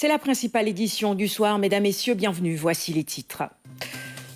C'est la principale édition du soir. Mesdames, Messieurs, bienvenue. Voici les titres.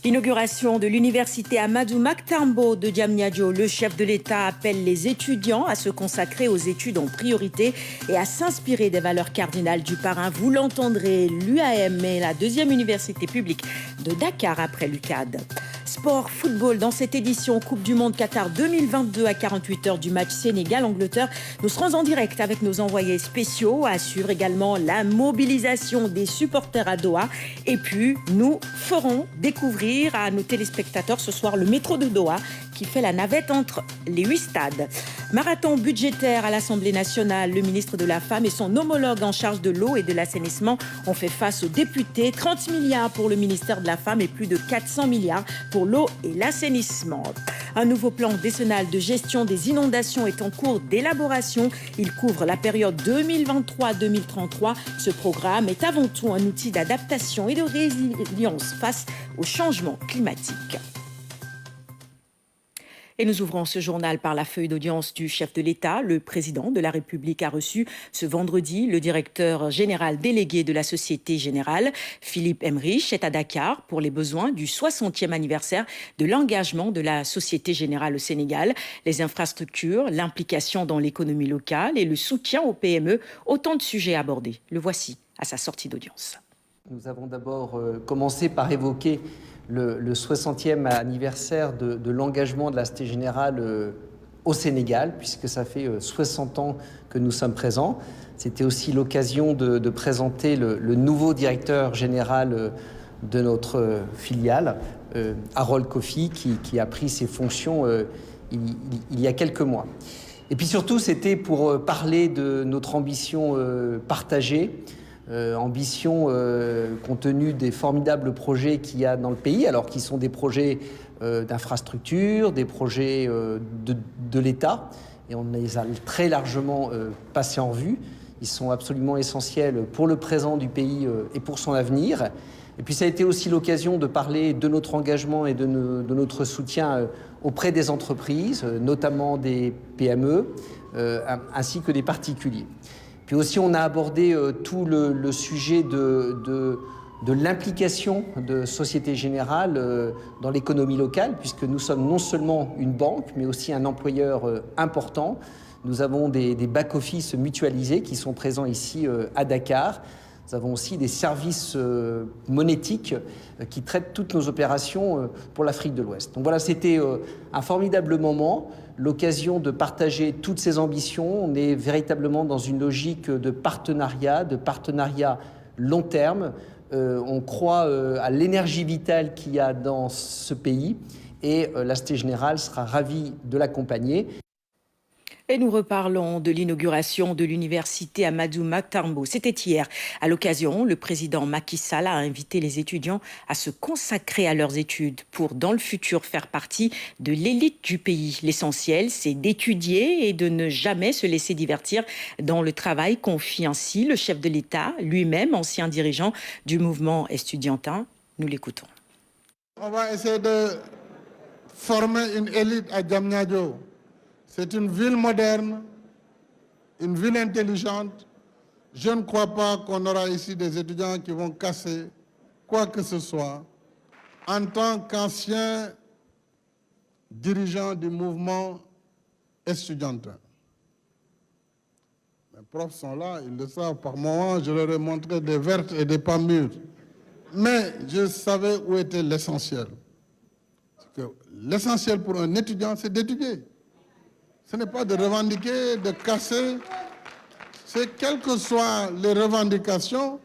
L'inauguration de l'université Amadou Mahtar de Diamniadio. Le chef de l'État appelle les étudiants à se consacrer aux études en priorité et à s'inspirer des valeurs cardinales du parrain. Vous l'entendrez, l'UAM est la deuxième université publique de Dakar après l'UCAD. Sport, football, dans cette édition Coupe du Monde Qatar 2022 à 48 heures du match Sénégal-Angleterre. Nous serons en direct avec nos envoyés spéciaux, assurent également la mobilisation des supporters à Doha. Et puis, nous ferons découvrir à nos téléspectateurs ce soir le métro de Doha qui fait la navette entre les 8 stades. Marathon budgétaire à l'Assemblée nationale. Le ministre de la Femme et son homologue en charge de l'eau et de l'assainissement ont fait face aux députés. 30 milliards pour le ministère de la Femme et plus de 400 milliards pour l'eau et l'assainissement. Un nouveau plan décennal de gestion des inondations est en cours d'élaboration. Il couvre la période 2023-2033. Ce programme est avant tout un outil d'adaptation et de résilience face au changement climatique. Et nous ouvrons ce journal par la feuille d'audience du chef de l'État. Le président de la République a reçu ce vendredi le directeur général délégué de la Société Générale. Philippe Emrich est à Dakar pour les besoins du 60e anniversaire de l'engagement de la Société Générale au Sénégal. Les infrastructures, l'implication dans l'économie locale et le soutien aux PME, autant de sujets abordés. Le voici à sa sortie d'audience. Nous avons d'abord commencé par évoquer le 60e anniversaire de l'engagement de la Société Générale au Sénégal, puisque ça fait 60 ans que nous sommes présents. C'était aussi l'occasion de présenter le nouveau directeur général de notre filiale, Harold Kofi, qui a pris ses fonctions il y a quelques mois. Et puis surtout, c'était pour parler de notre ambition partagée, compte tenu des formidables projets qu'il y a dans le pays, alors qui sont des projets d'infrastructure, des projets de l'État, et on les a très largement passés en revue. Ils sont absolument essentiels pour le présent du pays et pour son avenir. Et puis ça a été aussi l'occasion de parler de notre engagement et de notre soutien auprès des entreprises, notamment des PME, ainsi que des particuliers. Puis aussi, on a abordé tout le sujet de l'implication de Société Générale dans l'économie locale, puisque nous sommes non seulement une banque, mais aussi un employeur important. Nous avons des back-office mutualisés qui sont présents ici à Dakar. Nous avons aussi des services monétiques qui traitent toutes nos opérations pour l'Afrique de l'Ouest. Donc voilà, c'était un formidable moment, l'occasion de partager toutes ces ambitions. On est véritablement dans une logique de partenariat long terme. On croit à l'énergie vitale qu'il y a dans ce pays et la Société Générale sera ravie de l'accompagner. Et nous reparlons de l'inauguration de l'université Amadou Mahtar. C'était hier. À l'occasion, le président Macky Sall a invité les étudiants à se consacrer à leurs études pour, dans le futur, faire partie de l'élite du pays. L'essentiel, c'est d'étudier et de ne jamais se laisser divertir dans le travail, confie ainsi le chef de l'État, lui-même ancien dirigeant du mouvement estudiantin. Nous l'écoutons. On va essayer de former une élite à Diamniadio. C'est une ville moderne, une ville intelligente. Je ne crois pas qu'on aura ici des étudiants qui vont casser quoi que ce soit. En tant qu'ancien dirigeant du mouvement estudiantin, mes profs sont là, ils le savent. Par moments, je leur ai montré des vertes et des pas mûres. Mais je savais où était l'essentiel. L'essentiel pour un étudiant, c'est d'étudier. Ce n'est pas de revendiquer, de casser. C'est quelles que soient les revendications,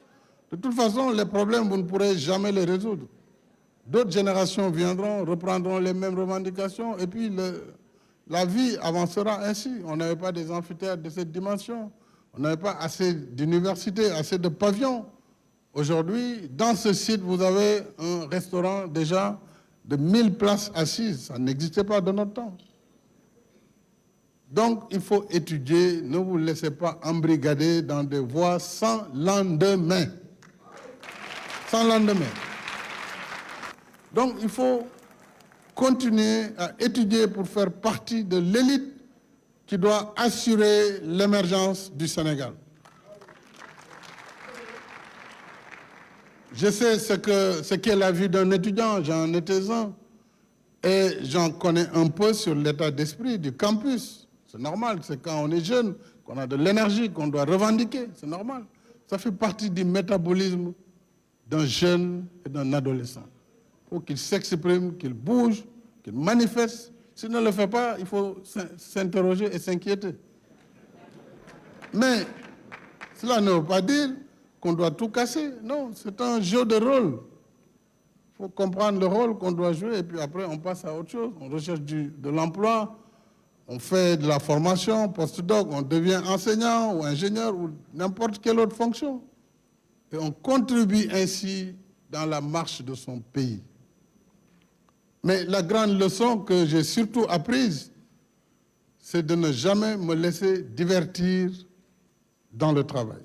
de toute façon, les problèmes, vous ne pourrez jamais les résoudre. D'autres générations viendront, reprendront les mêmes revendications, et puis la vie avancera ainsi. On n'avait pas des amphithéâtres de cette dimension. On n'avait pas assez d'universités, assez de pavillons. Aujourd'hui, dans ce site, vous avez un restaurant déjà de 1000 places assises. Ça n'existait pas de notre temps. Donc, il faut étudier, ne vous laissez pas embrigader dans des voies sans lendemain. Sans lendemain. Donc, il faut continuer à étudier pour faire partie de l'élite qui doit assurer l'émergence du Sénégal. Je sais ce qu'est la vie d'un étudiant, j'en étais un. Et j'en connais un peu sur l'état d'esprit du campus. C'est normal, c'est quand on est jeune, qu'on a de l'énergie, qu'on doit revendiquer, c'est normal. Ça fait partie du métabolisme d'un jeune et d'un adolescent. Il faut qu'il s'exprime, qu'il bouge, qu'il manifeste. S'il ne le fait pas, il faut s'interroger et s'inquiéter. Mais cela ne veut pas dire qu'on doit tout casser. Non, c'est un jeu de rôle. Il faut comprendre le rôle qu'on doit jouer et puis après on passe à autre chose. On recherche de l'emploi, on fait de la formation, post-doc, on devient enseignant ou ingénieur ou n'importe quelle autre fonction. Et on contribue ainsi dans la marche de son pays. Mais la grande leçon que j'ai surtout apprise, c'est de ne jamais me laisser divertir dans le travail.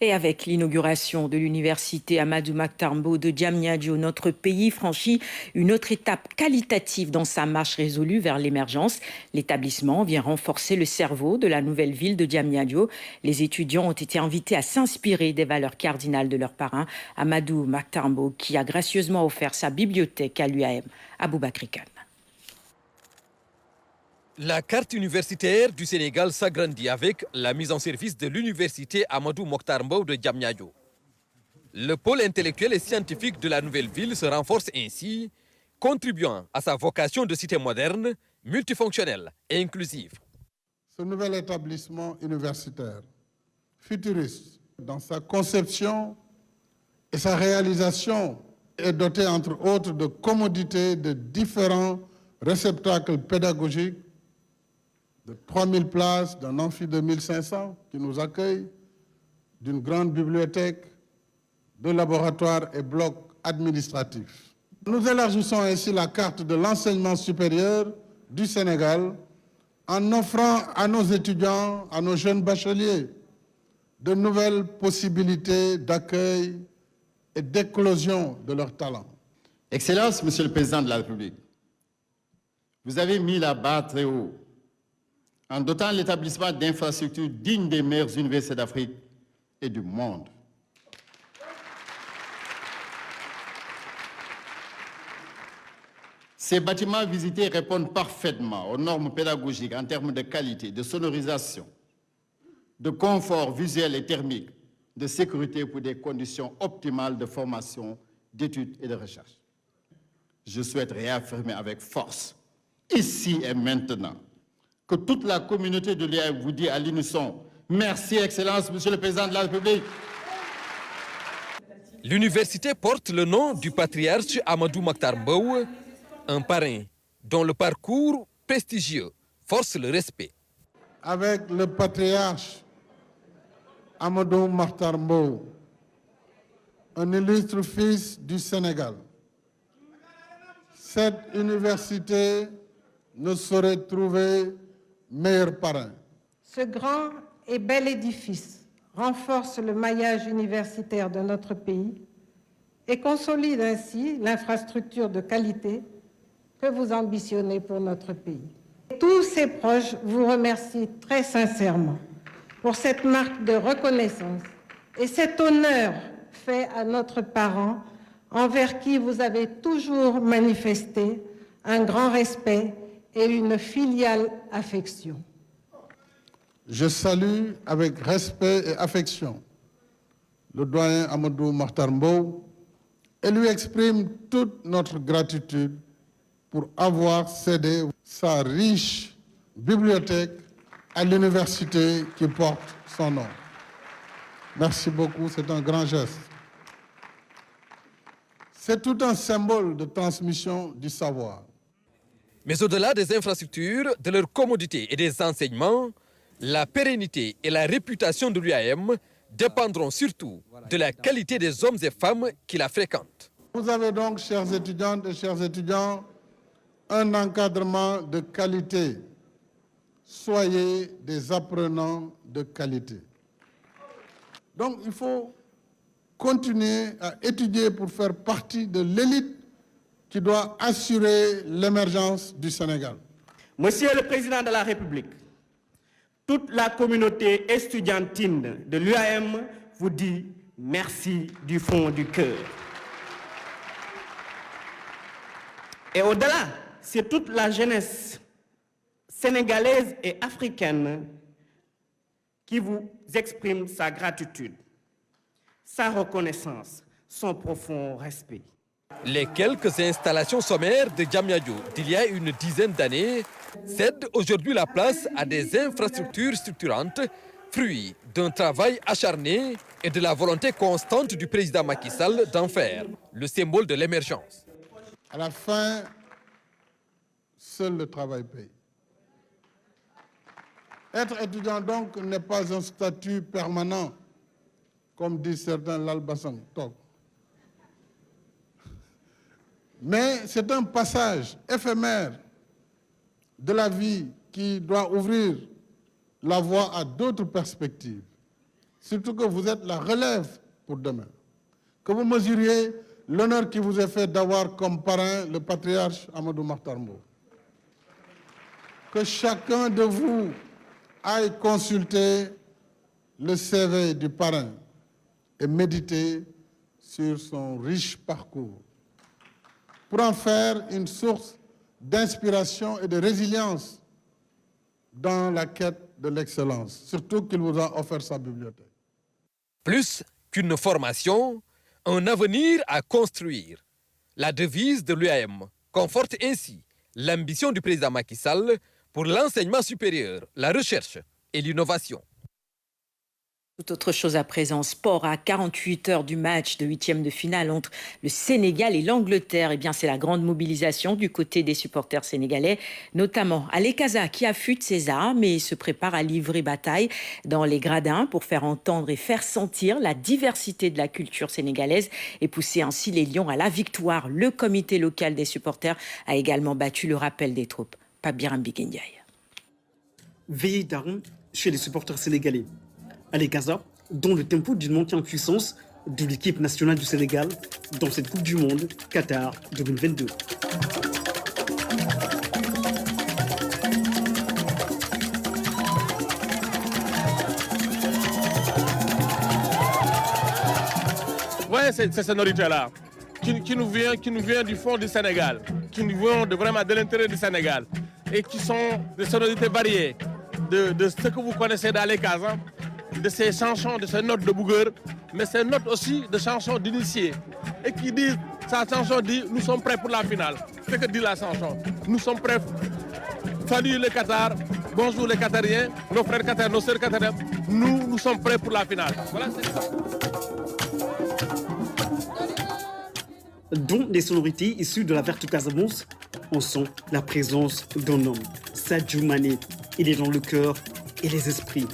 Et avec l'inauguration de l'université Amadou Mahtar Mbow de Diamniadio, notre pays franchit une autre étape qualitative dans sa marche résolue vers l'émergence. L'établissement vient renforcer le cerveau de la nouvelle ville de Diamniadio. Les étudiants ont été invités à s'inspirer des valeurs cardinales de leur parrain, Amadou Mahtar Mbow, qui a gracieusement offert sa bibliothèque à l'UAM, Aboubakry Kane. La carte universitaire du Sénégal s'agrandit avec la mise en service de l'université Amadou Mahtar Mbow de Diamniadio. Le pôle intellectuel et scientifique de la nouvelle ville se renforce ainsi, contribuant à sa vocation de cité moderne, multifonctionnelle et inclusive. Ce nouvel établissement universitaire, futuriste, dans sa conception et sa réalisation, est doté entre autres de commodités de différents réceptacles pédagogiques, de 3000 places, d'un amphi de 1500 qui nous accueille, d'une grande bibliothèque, de laboratoires et blocs administratifs. Nous élargissons ainsi la carte de l'enseignement supérieur du Sénégal en offrant à nos étudiants, à nos jeunes bacheliers, de nouvelles possibilités d'accueil et d'éclosion de leurs talents. Excellence, Monsieur le Président de la République, vous avez mis la barre très haut en dotant l'établissement d'infrastructures dignes des meilleures universités d'Afrique et du monde. Ces bâtiments visités répondent parfaitement aux normes pédagogiques en termes de qualité, de sonorisation, de confort visuel et thermique, de sécurité pour des conditions optimales de formation, d'études et de recherche. Je souhaite réaffirmer avec force, ici et maintenant, que toute la communauté de l'IA vous dit à l'unisson « Merci, Excellence, Monsieur le Président de la République ». L'université porte le nom du patriarche Amadou Mahtar Mbow, un parrain dont le parcours prestigieux force le respect. Avec le patriarche Amadou Mahtar Mbow, un illustre fils du Sénégal, cette université ne saurait trouver meilleur parrain. Ce grand et bel édifice renforce le maillage universitaire de notre pays et consolide ainsi l'infrastructure de qualité que vous ambitionnez pour notre pays. Tous ses proches vous remercient très sincèrement pour cette marque de reconnaissance et cet honneur fait à notre parent envers qui vous avez toujours manifesté un grand respect et une filiale affection. Je salue avec respect et affection le doyen Amadou Mahtar Mbow et lui exprime toute notre gratitude pour avoir cédé sa riche bibliothèque à l'université qui porte son nom. Merci beaucoup, c'est un grand geste. C'est tout un symbole de transmission du savoir. Mais au-delà des infrastructures, de leur commodité et des enseignements, la pérennité et la réputation de l'UAM dépendront surtout de la qualité des hommes et femmes qui la fréquentent. Vous avez donc, chères étudiantes et chers étudiants, un encadrement de qualité. Soyez des apprenants de qualité. Donc il faut continuer à étudier pour faire partie de l'élite qui doit assurer l'émergence du Sénégal. Monsieur le Président de la République, toute la communauté estudiantine de l'UAM vous dit merci du fond du cœur. Et au-delà, c'est toute la jeunesse sénégalaise et africaine qui vous exprime sa gratitude, sa reconnaissance, son profond respect. Les quelques installations sommaires de Diamniadio d'il y a une dizaine d'années cèdent aujourd'hui la place à des infrastructures structurantes, fruit d'un travail acharné et de la volonté constante du président Macky Sall d'en faire le symbole de l'émergence. À la fin, seul le travail paye. Être étudiant donc n'est pas un statut permanent, comme disent certains l'Albasan. Mais c'est un passage éphémère de la vie qui doit ouvrir la voie à d'autres perspectives. Surtout que vous êtes la relève pour demain. Que vous mesuriez l'honneur qui vous est fait d'avoir comme parrain le patriarche Amadou Mahtar Mbow. Que chacun de vous aille consulter le CV du parrain et méditer sur son riche parcours pour en faire une source d'inspiration et de résilience dans la quête de l'excellence, surtout qu'il vous a offert sa bibliothèque. Plus qu'une formation, un avenir à construire. La devise de l'UAM conforte ainsi l'ambition du président Macky Sall pour l'enseignement supérieur, la recherche et l'innovation. Tout autre chose à présent, sport à 48 heures du match de 8e de finale entre le Sénégal et l'Angleterre. Eh bien, c'est la grande mobilisation du côté des supporters sénégalais, notamment Ali Kaza qui affûte ses armes et se prépare à livrer bataille dans les gradins pour faire entendre et faire sentir la diversité de la culture sénégalaise et pousser ainsi les Lions à la victoire. Le comité local des supporters a également battu le rappel des troupes. Pape Biram Ndiaye. Veillée d'armes chez les supporters sénégalais. Ali Kaza, dont le tempo d'une montée en puissance de l'équipe nationale du Sénégal dans cette Coupe du Monde Qatar 2022. Oui, c'est cette sonorité-là qui nous vient du fond du Sénégal, qui nous vient vraiment de l'intérieur du Sénégal et qui sont des sonorités variées de ce que vous connaissez d'Ali Kaza, de ces chansons, de ces notes de bougueur, mais ces notes aussi de chansons d'initiés. Et qui disent, sa chanson dit, nous sommes prêts pour la finale. C'est ce que dit la chanson. Nous sommes prêts. Salut le Qatar, bonjour les Qatariens, nos frères Qatariens, nos sœurs Qatariens. Nous sommes prêts pour la finale. Voilà, c'est ça. Dont des sonorités issues de la Verte Casamance, on sent la présence d'un homme, Sadio Mané. Il est dans le cœur et les esprits.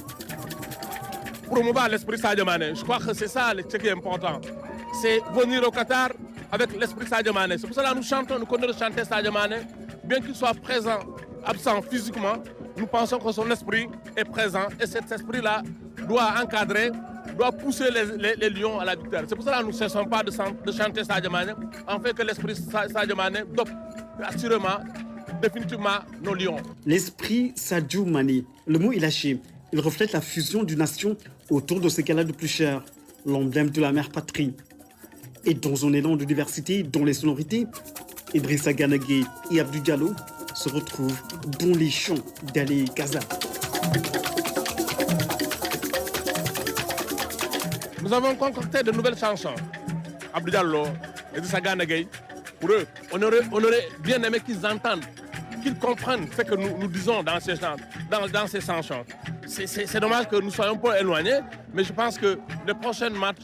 Promouvoir l'esprit Sadio Mané, je crois que c'est ça ce qui est important. C'est venir au Qatar avec l'esprit Sadio Mané. C'est pour cela que nous chantons, nous connaissons chanter Sadio Mané. Bien qu'il soit présent, absent physiquement, nous pensons que son esprit est présent et cet esprit-là doit encadrer, doit pousser les Lions à la victoire. C'est pour cela que nous ne cessons pas de chanter Sadio Mané, en fait que l'esprit Sadio Mané dope assurément, définitivement nos Lions. L'esprit Sadio Mané, le mot est lâché. Il reflète la fusion d'une nation autour de ce qu'elle a de plus cher, l'emblème de la mère patrie. Et dans un élan de diversité, dont les sonorités, Idrissa Gana Gueye et Abdou Diallo se retrouvent dans les chants d'Ali Kaza. Nous avons concocté de nouvelles chansons. Abdou Diallo, Idrissa Gana Gueye, pour eux, on aurait bien aimé qu'ils entendent, qu'ils comprennent ce que nous disons dans ces chansons. C'est dommage que nous soyons un peu éloignés, mais je pense que les prochains matchs,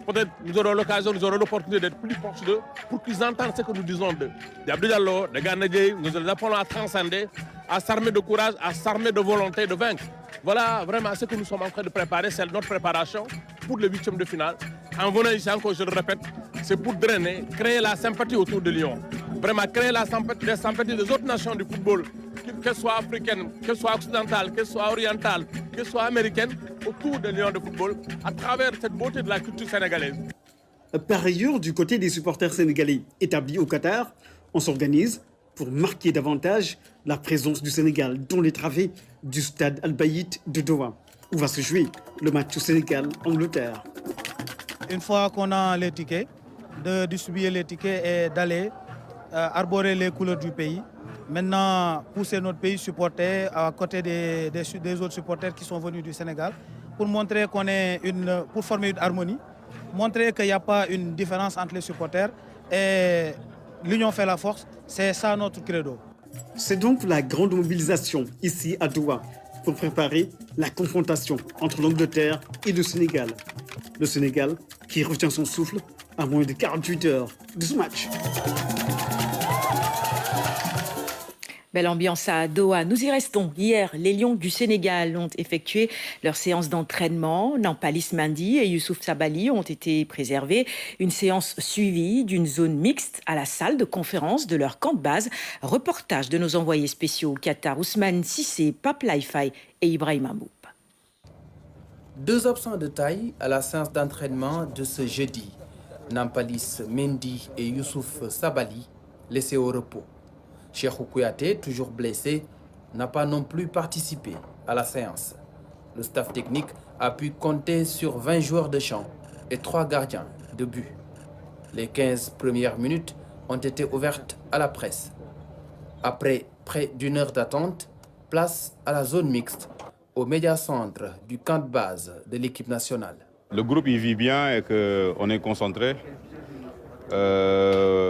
peut-être nous aurons l'occasion, nous aurons l'opportunité d'être plus proches d'eux pour qu'ils entendent ce que nous disons d'eux. D'Abdou Diallo, de Gana Gueye, nous les appelons à transcender, à s'armer de courage, à s'armer de volonté de vaincre. Voilà vraiment ce que nous sommes en train de préparer, c'est notre préparation pour le 8e de finale. En venant ici encore, je le répète, c'est pour drainer, créer la sympathie autour de Lyon. Vraiment créer la sympathie des autres nations du football, qu'elles soient africaines, qu'elles soient occidentales, qu'elles soient orientales, qu'elles soient américaines, autour de Lyon de football, à travers cette beauté de la culture sénégalaise. Par ailleurs, du côté des supporters sénégalais établis au Qatar, on s'organise pour marquer davantage la présence du Sénégal dans les travées du stade Al Bayt de Doha, où va se jouer le match Sénégal-Angleterre. une fois qu'on a les tickets, de distribuer les tickets et d'aller arborer les couleurs du pays. Maintenant, pousser notre pays supporter à côté des autres supporters qui sont venus du Sénégal pour montrer pour former une harmonie, montrer qu'il n'y a pas une différence entre les supporters et l'union fait la force. C'est ça notre credo. C'est donc la grande mobilisation ici à Doha pour préparer la confrontation entre l'Angleterre et le Sénégal. Le Sénégal qui retient son souffle à moins de 48 heures de ce match. Belle ambiance à Doha. Nous y restons. Hier, les Lions du Sénégal ont effectué leur séance d'entraînement. Nampalis Mendy et Youssouf Sabaly ont été préservés. Une séance suivie d'une zone mixte à la salle de conférence de leur camp de base. Reportage de nos envoyés spéciaux au Qatar, Ousmane Cissé, Pape Laïfaï et Ibrahim Mboup. Deux absents de taille à la séance d'entraînement de ce jeudi. Nampalis Mendy et Youssouf Sabaly, laissés au repos. Cheikhou Kouyaté, toujours blessé, n'a pas non plus participé à la séance. Le staff technique a pu compter sur 20 joueurs de champ et 3 gardiens de but. Les 15 premières minutes ont été ouvertes à la presse. Après près d'une heure d'attente, place à la zone mixte, au médiacentre du camp de base de l'équipe nationale. Le groupe y vit bien et qu'on est concentré.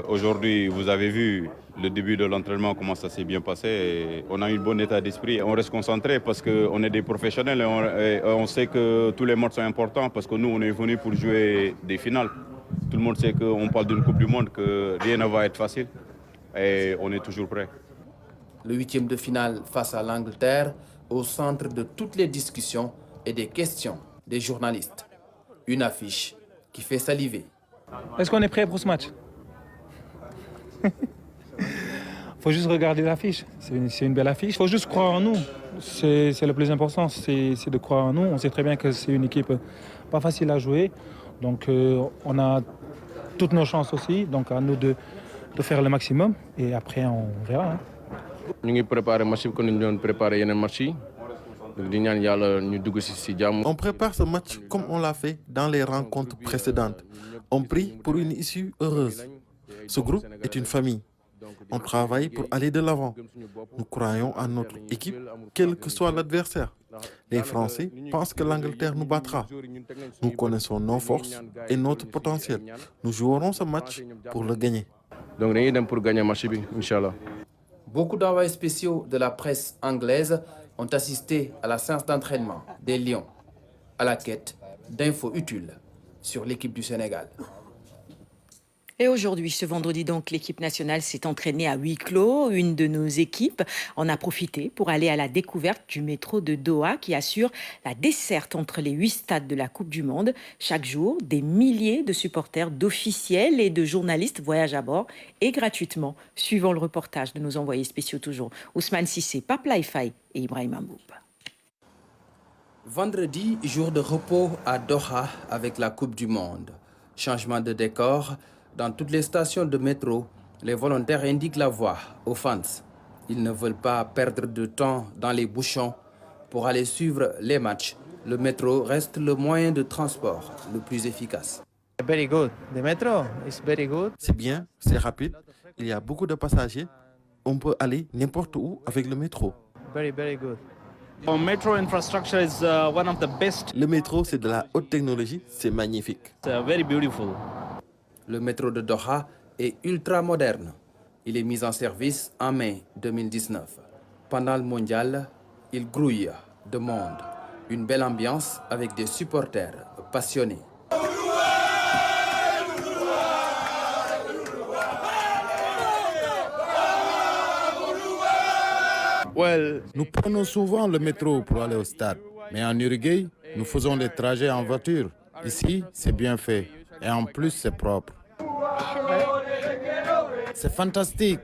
Aujourd'hui, vous avez vu le début de l'entraînement, comment ça s'est bien passé. Et on a un bon état d'esprit. On reste concentré parce qu'on est des professionnels et on sait que tous les matchs sont importants parce que nous, on est venus pour jouer des finales. Tout le monde sait qu'on parle d'une Coupe du Monde, que rien ne va être facile et on est toujours prêt. Le 8e de finale face à l'Angleterre, au centre de toutes les discussions et des questions des journalistes. Une affiche qui fait saliver. Est-ce qu'on est prêt pour ce match? Il faut juste regarder l'affiche. C'est une belle affiche. Il faut juste croire en nous. C'est le plus important, c'est de croire en nous. On sait très bien que c'est une équipe pas facile à jouer. Donc on a toutes nos chances aussi. Donc à nous de faire le maximum. Et après, on verra. Nous avons préparé le match comme nous avons préparé les matchs. On prépare ce match comme on l'a fait dans les rencontres précédentes. On prie pour une issue heureuse. Ce groupe est une famille. On travaille pour aller de l'avant. Nous croyons en notre équipe, quel que soit l'adversaire. Les Français pensent que l'Angleterre nous battra. Nous connaissons nos forces et notre potentiel. Nous jouerons ce match pour le gagner. Donc, nous allons pour gagner le match, Inch'Allah. Beaucoup d'envoyés spéciaux de la presse anglaise ont assisté à la séance d'entraînement des Lions, à la quête d'infos utiles sur l'équipe du Sénégal. Et aujourd'hui, ce vendredi donc, l'équipe nationale s'est entraînée à huis clos. Une de nos équipes en a profité pour aller à la découverte du métro de Doha qui assure la desserte entre les 8 stades de la Coupe du Monde. Chaque jour, des milliers de supporters, d'officiels et de journalistes voyagent à bord et gratuitement, suivant le reportage de nos envoyés spéciaux toujours, Ousmane Cissé, Pape Laïfaï et Ibrahim Mboup. Vendredi, jour de repos à Doha avec la Coupe du Monde. Changement de décor. Dans toutes les stations de métro, les volontaires indiquent la voie aux fans. Ils ne veulent pas perdre de temps dans les bouchons pour aller suivre les matchs. Le métro reste le moyen de transport le plus efficace. Very good. The metro is very good. C'est bien, c'est rapide. Il y a beaucoup de passagers. On peut aller n'importe où avec le métro. Very, very good. Our metro infrastructure is one of the best. Le métro, c'est de la haute technologie. C'est magnifique. It's very beautiful. Le métro de Doha est ultra moderne. Il est mis en service en mai 2019. Pendant le mondial, il grouille de monde. Une belle ambiance avec des supporters passionnés. Nous prenons souvent le métro pour aller au stade. Mais en Uruguay, nous faisons des trajets en voiture. Ici, c'est bien fait. Et en plus, c'est propre. C'est fantastique.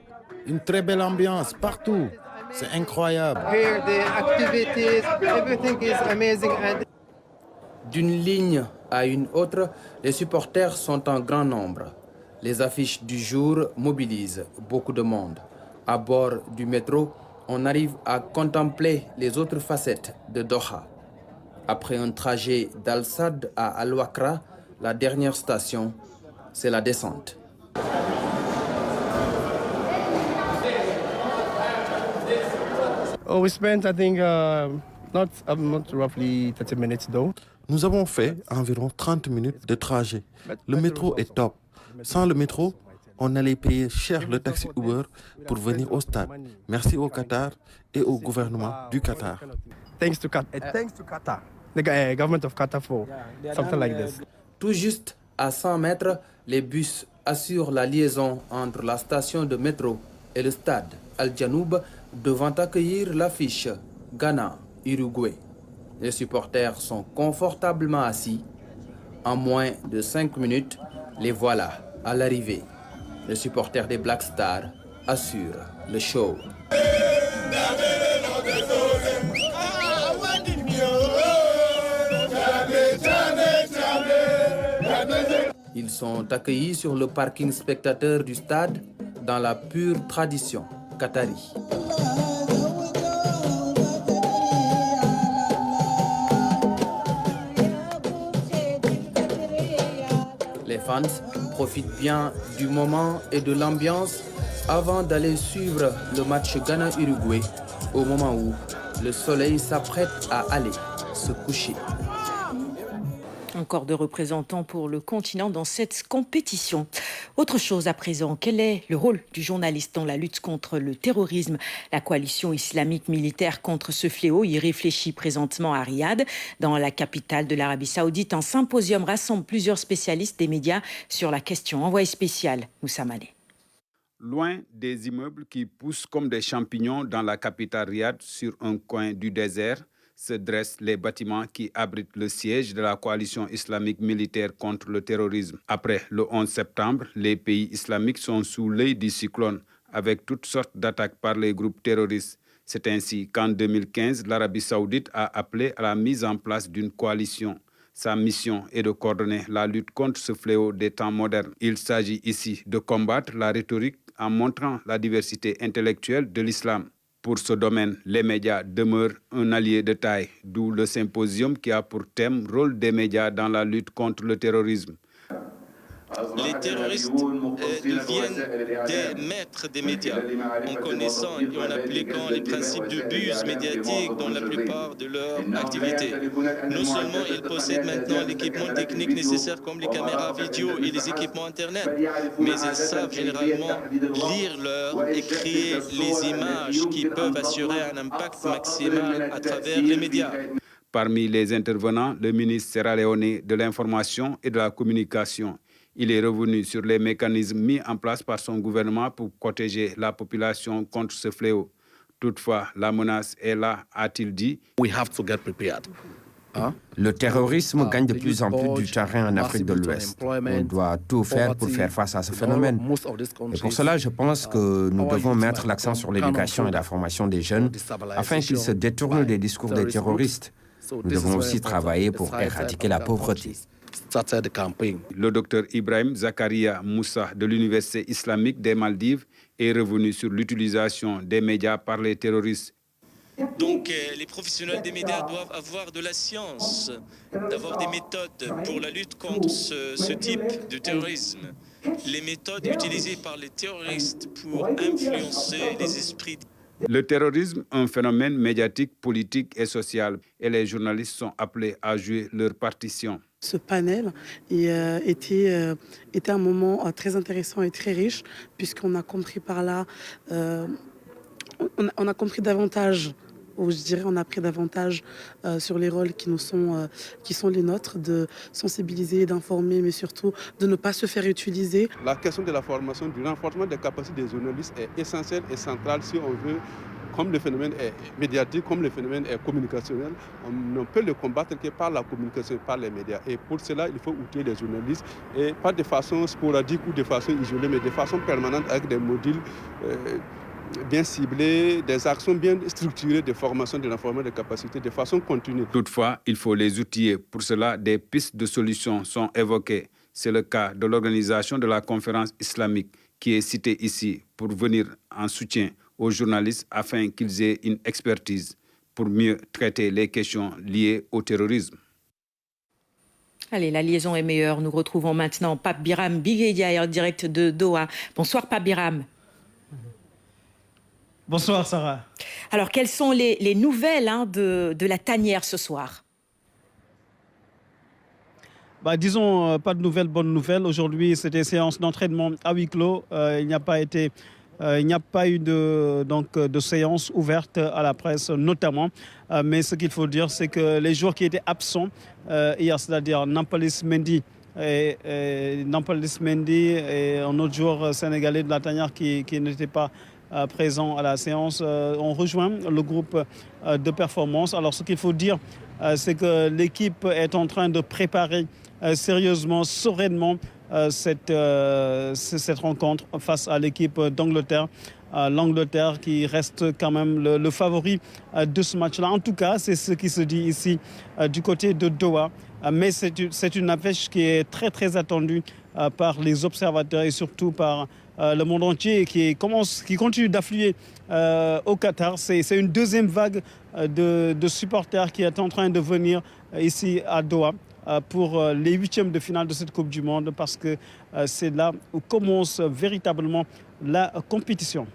Une très belle ambiance partout. C'est incroyable. D'une ligne à une autre, les supporters sont en grand nombre. Les affiches du jour mobilisent beaucoup de monde. À bord du métro, on arrive à contempler les autres facettes de Doha. Après un trajet d'Al-Sad à Al-Wakra, La dernière station, c'est la descente. Oh, we spent, I think, not roughly 30 minutes though. Nous avons fait environ 30 minutes de trajet. Le métro est top. Sans le métro, on allait payer cher le taxi Uber pour venir au stade. Merci au Qatar et au gouvernement du Qatar. Thanks to Qatar. The government of Qatar for something like this. Tout juste à 100 mètres, les bus assurent la liaison entre la station de métro et le stade Al-Janoub devant accueillir l'affiche Ghana-Uruguay. Les supporters sont confortablement assis. En moins de 5 minutes, les voilà à l'arrivée. Les supporters des Black Stars assurent le show. Ils sont accueillis sur le parking spectateur du stade dans la pure tradition qatari. Les fans profitent bien du moment et de l'ambiance avant d'aller suivre le match Ghana-Uruguay au moment où le soleil s'apprête à aller se coucher. Encore de représentants pour le continent dans cette compétition. Autre chose à présent, quel est le rôle du journaliste dans la lutte contre le terrorisme? La coalition islamique militaire contre ce fléau y réfléchit présentement à Riyad, dans la capitale de l'Arabie Saoudite. Un symposium rassemble plusieurs spécialistes des médias sur la question. Envoyé spécial, Moussa Mané. Loin des immeubles qui poussent comme des champignons dans la capitale Riyad, sur un coin du désert, se dressent les bâtiments qui abritent le siège de la coalition islamique militaire contre le terrorisme. Après le 11 septembre, les pays islamiques sont sous l'œil du cyclone, avec toutes sortes d'attaques par les groupes terroristes. C'est ainsi qu'en 2015, l'Arabie saoudite a appelé à la mise en place d'une coalition. Sa mission est de coordonner la lutte contre ce fléau des temps modernes. Il s'agit ici de combattre la rhétorique en montrant la diversité intellectuelle de l'islam. Pour ce domaine, les médias demeurent un allié de taille, d'où le symposium qui a pour thème « Rôle des médias dans la lutte contre le terrorisme ». Les terroristes viennent des maîtres des médias en connaissant et en appliquant les principes de buse médiatique dans la plupart de leurs activités. Non seulement ils possèdent maintenant l'équipement technique nécessaire comme les caméras vidéo et les équipements Internet, mais ils savent généralement lire l'heure et créer les images qui peuvent assurer un impact maximal à travers les médias. Parmi les intervenants, le ministre sierra-léonais de l'Information et de la Communication. Il est revenu sur les mécanismes mis en place par son gouvernement pour protéger la population contre ce fléau. Toutefois, la menace est là, a-t-il dit. Le terrorisme gagne de plus en plus du terrain en Afrique de l'Ouest. On doit tout faire pour faire face à ce phénomène. Et pour cela, je pense que nous devons mettre l'accent sur l'éducation et la formation des jeunes afin qu'ils se détournent des discours des terroristes. Nous devons aussi travailler pour éradiquer la pauvreté. Le docteur Ibrahim Zakaria Moussa de l'Université islamique des Maldives est revenu sur l'utilisation des médias par les terroristes. Donc les professionnels des médias doivent avoir de la science, d'avoir des méthodes pour la lutte contre ce type de terrorisme. Les méthodes utilisées par les terroristes pour influencer les esprits. Le terrorisme, un phénomène médiatique, politique et social, et les journalistes sont appelés à jouer leur partition. Ce panel était un moment très intéressant et très riche, puisqu'on a compris par là, on a compris davantage, ou je dirais on a appris davantage sur les rôles qui sont les nôtres, de sensibiliser, d'informer, mais surtout de ne pas se faire utiliser. La question de la formation, du renforcement des capacités des journalistes est essentielle et centrale si on veut, comme le phénomène est médiatique, comme le phénomène est communicationnel, on ne peut le combattre que par la communication, par les médias. Et pour cela, il faut outiller les journalistes, et pas de façon sporadique ou de façon isolée, mais de façon permanente avec des modules bien ciblés, des actions bien structurées de formation, de renforcement des capacités de façon continue. Toutefois, il faut les outiller. Pour cela, des pistes de solutions sont évoquées. C'est le cas de l'organisation de la conférence islamique qui est citée ici pour venir en soutien aux journalistes afin qu'ils aient une expertise pour mieux traiter les questions liées au terrorisme. Allez, la liaison est meilleure. Nous retrouvons maintenant Pape Biram Biguedia en direct de Doha. Bonsoir Pape Biram. Bonsoir Sarah. Alors, quelles sont les nouvelles de la tanière ce soir? Disons, pas de nouvelles, bonnes nouvelles. Aujourd'hui, c'était séance d'entraînement à huis clos. Il n'y a pas eu de séance ouverte à la presse, notamment. Mais ce qu'il faut dire, c'est que les joueurs qui étaient absents hier, c'est-à-dire Nampalys Mendy et un autre joueur sénégalais de la tanière qui n'était pas présent à la séance, ont rejoint le groupe de performance. Alors, ce qu'il faut dire, c'est que l'équipe est en train de préparer sérieusement, sereinement cette rencontre face à l'équipe d'Angleterre. L'Angleterre qui reste quand même le favori de ce match-là. En tout cas, c'est ce qui se dit ici du côté de Doha. Mais c'est une affiche qui est très très attendue par les observateurs et surtout par le monde entier qui continue d'affluer au Qatar. C'est une deuxième vague de supporters qui est en train de venir ici à Doha pour les huitièmes de finale de cette Coupe du Monde, parce que c'est là où commence véritablement la compétition.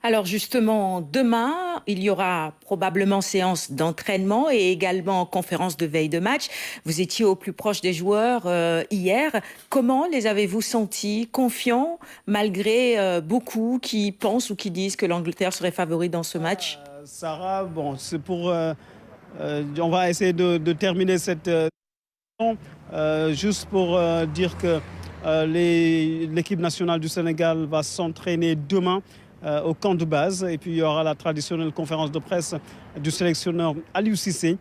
Alors justement, demain, il y aura probablement séance d'entraînement et également conférence de veille de match. Vous étiez au plus proche des joueurs hier. Comment les avez-vous sentis? Confiants, malgré beaucoup qui pensent ou qui disent que l'Angleterre serait favori dans ce match? Sarah, bon, c'est pour... on va essayer de terminer cette... juste pour dire que l'équipe nationale du Sénégal va s'entraîner demain au camp de base, et puis il y aura la traditionnelle conférence de presse du sélectionneur Aliou Cissé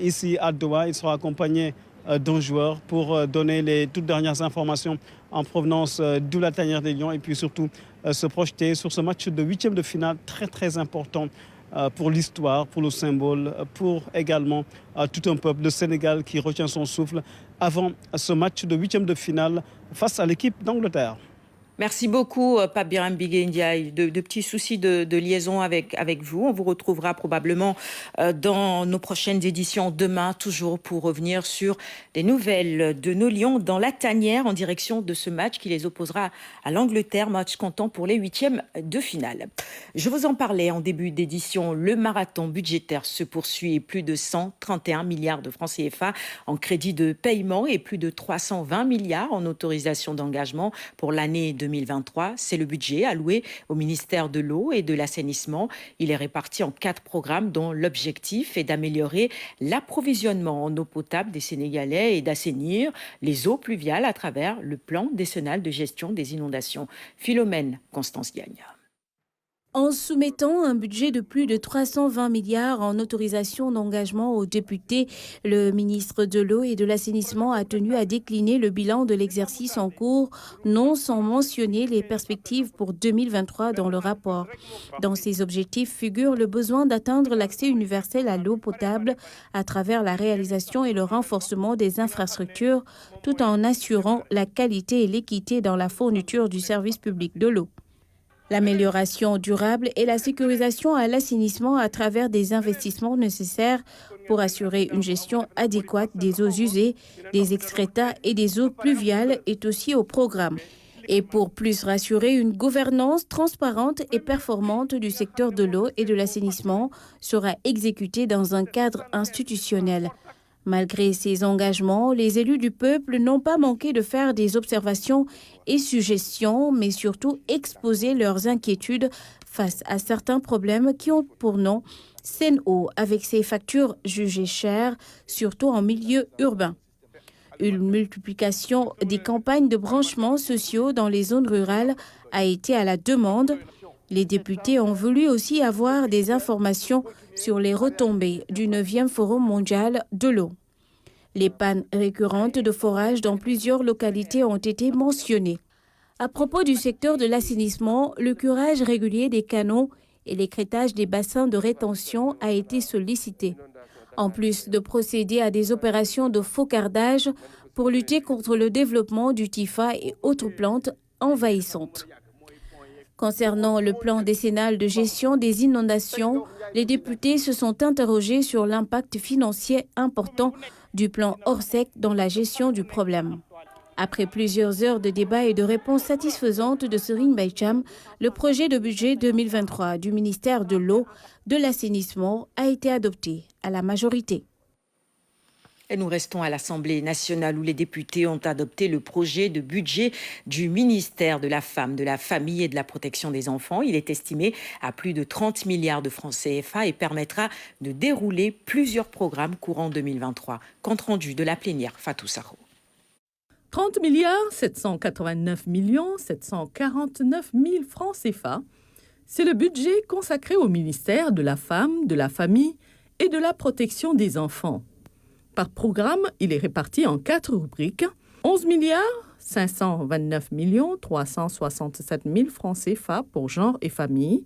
ici à Doha. Il sera accompagné d'un joueur pour donner les toutes dernières informations en provenance de la tanière des Lions, et puis surtout se projeter sur ce match de huitième de finale très très important pour l'histoire, pour le symbole, pour également tout un peuple, le Sénégal qui retient son souffle avant ce match de huitième de finale face à l'équipe d'Angleterre. Merci beaucoup, Pape Biram Biguedia. De petits soucis de liaison avec vous. On vous retrouvera probablement dans nos prochaines éditions demain, toujours pour revenir sur les nouvelles de nos Lions dans la tanière en direction de ce match qui les opposera à l'Angleterre, match comptant pour les huitièmes de finale. Je vous en parlais en début d'édition, le marathon budgétaire se poursuit. Plus de 131 milliards de francs CFA en crédit de paiement et plus de 320 milliards en autorisation d'engagement pour l'année 2023. C'est le budget alloué au ministère de l'eau et de l'assainissement. Il est réparti en 4 programmes dont l'objectif est d'améliorer l'approvisionnement en eau potable des Sénégalais et d'assainir les eaux pluviales à travers le plan décennal de gestion des inondations. Philomène Constance Gagne. En soumettant un budget de plus de 320 milliards en autorisation d'engagement aux députés, le ministre de l'Eau et de l'Assainissement a tenu à décliner le bilan de l'exercice en cours, non sans mentionner les perspectives pour 2023 dans le rapport. Dans ces objectifs figure le besoin d'atteindre l'accès universel à l'eau potable à travers la réalisation et le renforcement des infrastructures, tout en assurant la qualité et l'équité dans la fourniture du service public de l'eau. L'amélioration durable et la sécurisation à l'assainissement à travers des investissements nécessaires pour assurer une gestion adéquate des eaux usées, des excrétas et des eaux pluviales est aussi au programme. Et pour plus rassurer une gouvernance transparente et performante du secteur de l'eau et de l'assainissement sera exécutée dans un cadre institutionnel. Malgré ces engagements, les élus du peuple n'ont pas manqué de faire des observations et suggestions, mais surtout exposer leurs inquiétudes face à certains problèmes qui ont pour nom Sen'Eau, avec ses factures jugées chères, surtout en milieu urbain. Une multiplication des campagnes de branchements sociaux dans les zones rurales a été à la demande. Les députés ont voulu aussi avoir des informations sur les retombées du 9e Forum mondial de l'eau. Les pannes récurrentes de forage dans plusieurs localités ont été mentionnées. À propos du secteur de l'assainissement, le curage régulier des canaux et l'écrêtage des bassins de rétention a été sollicité, en plus de procéder à des opérations de faucardage pour lutter contre le développement du typha et autres plantes envahissantes. Concernant le plan décennal de gestion des inondations, les députés se sont interrogés sur l'impact financier important du plan Orsec dans la gestion du problème. Après plusieurs heures de débats et de réponses satisfaisantes de Serigne Mbaye Thiam, le projet de budget 2023 du ministère de l'Eau, de l'Assainissement a été adopté à la majorité. Et nous restons à l'Assemblée nationale où les députés ont adopté le projet de budget du ministère de la Femme, de la Famille et de la Protection des enfants. Il est estimé à plus de 30 milliards de francs CFA et permettra de dérouler plusieurs programmes courant 2023. Compte rendu de la plénière, Fatou Sarro. 30 milliards 789 749 000 francs CFA. C'est le budget consacré au ministère de la Femme, de la Famille et de la Protection des enfants. Par programme, il est réparti en 4 rubriques. 11 milliards 529 367 000 francs CFA pour genre et famille.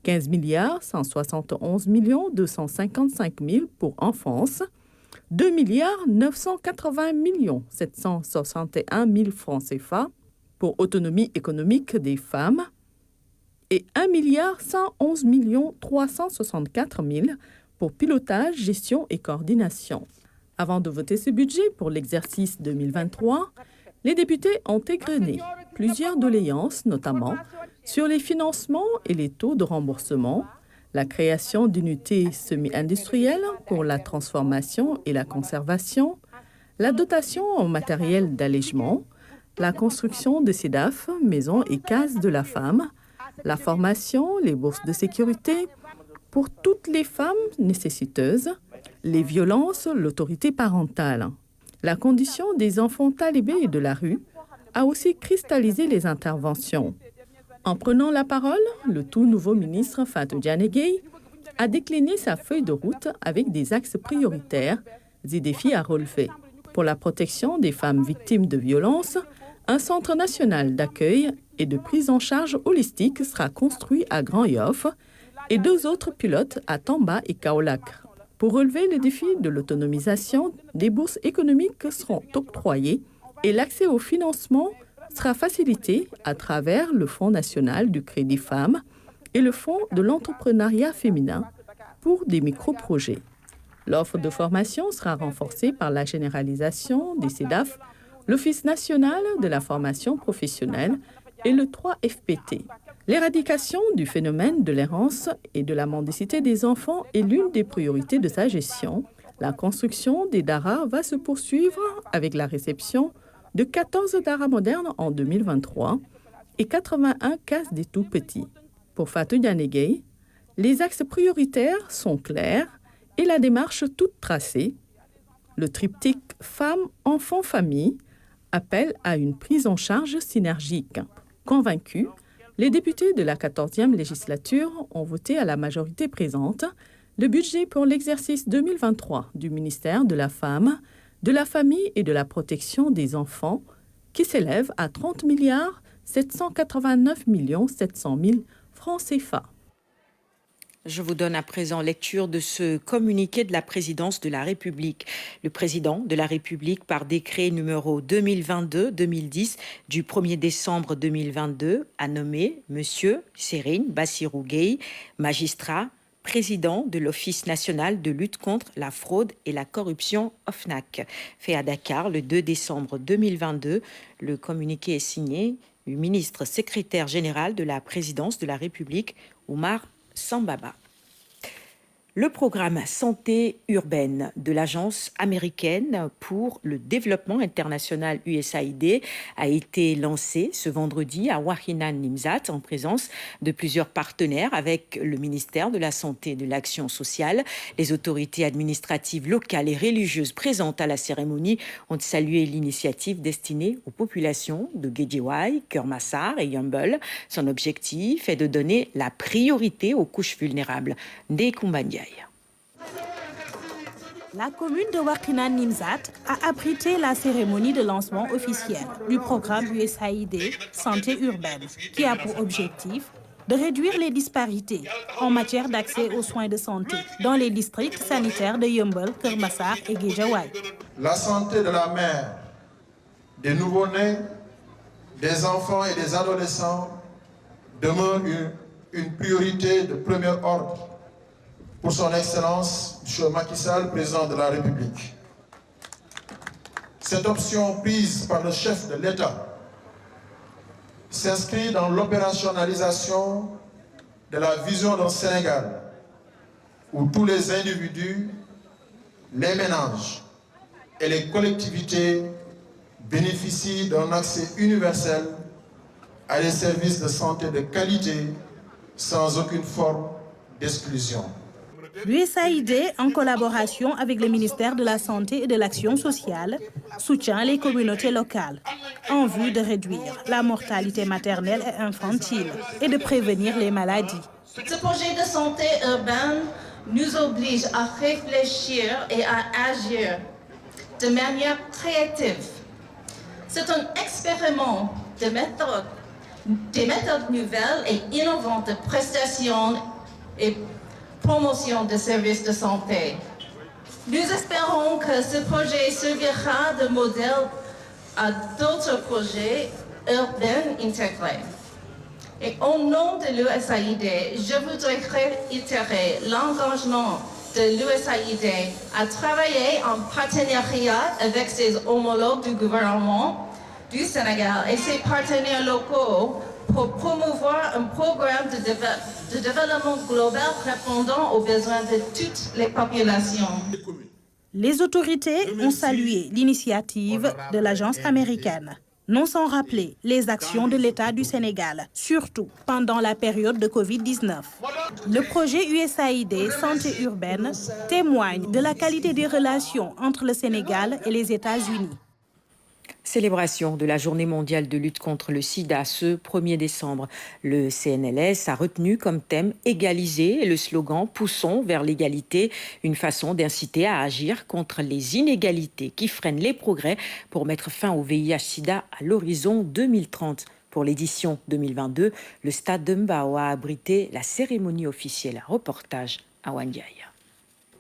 15 milliards 171 255 000 pour enfance. 2 milliards 980 761 000 francs CFA pour autonomie économique des femmes. Et 1 milliard 111 364 000 pour pilotage, gestion et coordination. Avant de voter ce budget pour l'exercice 2023, les députés ont égrené plusieurs doléances, notamment sur les financements et les taux de remboursement, la création d'unités semi-industrielles pour la transformation et la conservation, la dotation en matériel d'allègement, la construction de CEDAF, maisons et cases de la femme, la formation, les bourses de sécurité pour toutes les femmes nécessiteuses, les violences, l'autorité parentale. La condition des enfants talibés de la rue a aussi cristallisé les interventions. En prenant la parole, le tout nouveau ministre Fatou Diané Gaye a décliné sa feuille de route avec des axes prioritaires et défis à relever. Pour la protection des femmes victimes de violences, un centre national d'accueil et de prise en charge holistique sera construit à Grand Yoff et 2 autres pilotes à Tamba et Kaolack. Pour relever le défi de l'autonomisation, des bourses économiques seront octroyées et l'accès au financement sera facilité à travers le Fonds national du crédit femmes et le Fonds de l'entrepreneuriat féminin pour des micro-projets. L'offre de formation sera renforcée par la généralisation des CEDAF, l'Office national de la formation professionnelle et le 3FPT. L'éradication du phénomène de l'errance et de la mendicité des enfants est l'une des priorités de sa gestion. La construction des daras va se poursuivre avec la réception de 14 daras modernes en 2023 et 81 cases des tout-petits. Pour Fatou Diané Gaye, les axes prioritaires sont clairs et la démarche toute tracée. Le triptyque femmes-enfants-famille appelle à une prise en charge synergique. Convaincus, les députés de la 14e législature ont voté à la majorité présente le budget pour l'exercice 2023 du ministère de la Femme, de la Famille et de la Protection des enfants, qui s'élève à 30 milliards 789 700 000 francs CFA. Je vous donne à présent lecture de ce communiqué de la présidence de la République. Le président de la République, par décret numéro 2022-2010 du 1er décembre 2022, a nommé M. Serigne Bassirou Gueye, magistrat, président de l'Office national de lutte contre la fraude et la corruption OFNAC. Fait à Dakar le 2 décembre 2022, le communiqué est signé du ministre secrétaire général de la présidence de la République, Oumar Sambaba. Le programme Santé urbaine de l'Agence américaine pour le développement international USAID a été lancé ce vendredi à Wakhinane Nimzatt en présence de plusieurs partenaires avec le ministère de la Santé et de l'Action sociale. Les autorités administratives locales et religieuses présentes à la cérémonie ont salué l'initiative destinée aux populations de Guédiawaye, Keur-Massar et Yeumbeul. Son objectif est de donner la priorité aux couches vulnérables. Ndeye Koumba Ndiaye. La commune de Wakhinane Nimzatt a abrité la cérémonie de lancement officiel du programme USAID Santé urbaine, qui a pour objectif de réduire les disparités en matière d'accès aux soins de santé dans les districts sanitaires de Yeumbeul, Keur-Massar et Guédiawaye. La santé de la mère, des nouveau-nés, des enfants et des adolescents demeure une priorité de premier ordre pour son Excellence, M. Macky Sall, président de la République. Cette option prise par le chef de l'État s'inscrit dans l'opérationnalisation de la vision d'un Sénégal où tous les individus, les ménages et les collectivités bénéficient d'un accès universel à des services de santé de qualité sans aucune forme d'exclusion. L'USAID, en collaboration avec le ministère de la Santé et de l'Action sociale, soutient les communautés locales en vue de réduire la mortalité maternelle et infantile et de prévenir les maladies. Ce projet de santé urbaine nous oblige à réfléchir et à agir de manière créative. C'est un expériment de des méthodes nouvelles et innovantes de prestation et promotion de services de santé. Nous espérons que ce projet servira de modèle à d'autres projets urbains intégrés. Et au nom de l'USAID, je voudrais réitérer l'engagement de l'USAID à travailler en partenariat avec ses homologues du gouvernement du Sénégal et ses partenaires locaux pour promouvoir un programme de développement global répondant aux besoins de toutes les populations. Les autorités ont salué l'initiative de l'agence américaine, non sans rappeler les actions de l'État du Sénégal, surtout pendant la période de Covid-19. Le projet USAID Santé urbaine témoigne de la qualité des relations entre le Sénégal et les États-Unis. Célébration de la Journée mondiale de lutte contre le sida ce 1er décembre. Le CNLS a retenu comme thème « Égaliser » et le slogan « Poussons vers l'égalité », une façon d'inciter à agir contre les inégalités qui freinent les progrès pour mettre fin au VIH-Sida à l'horizon 2030. Pour l'édition 2022, le stade de Mbao a abrité la cérémonie officielle. Reportage à Wandiaï.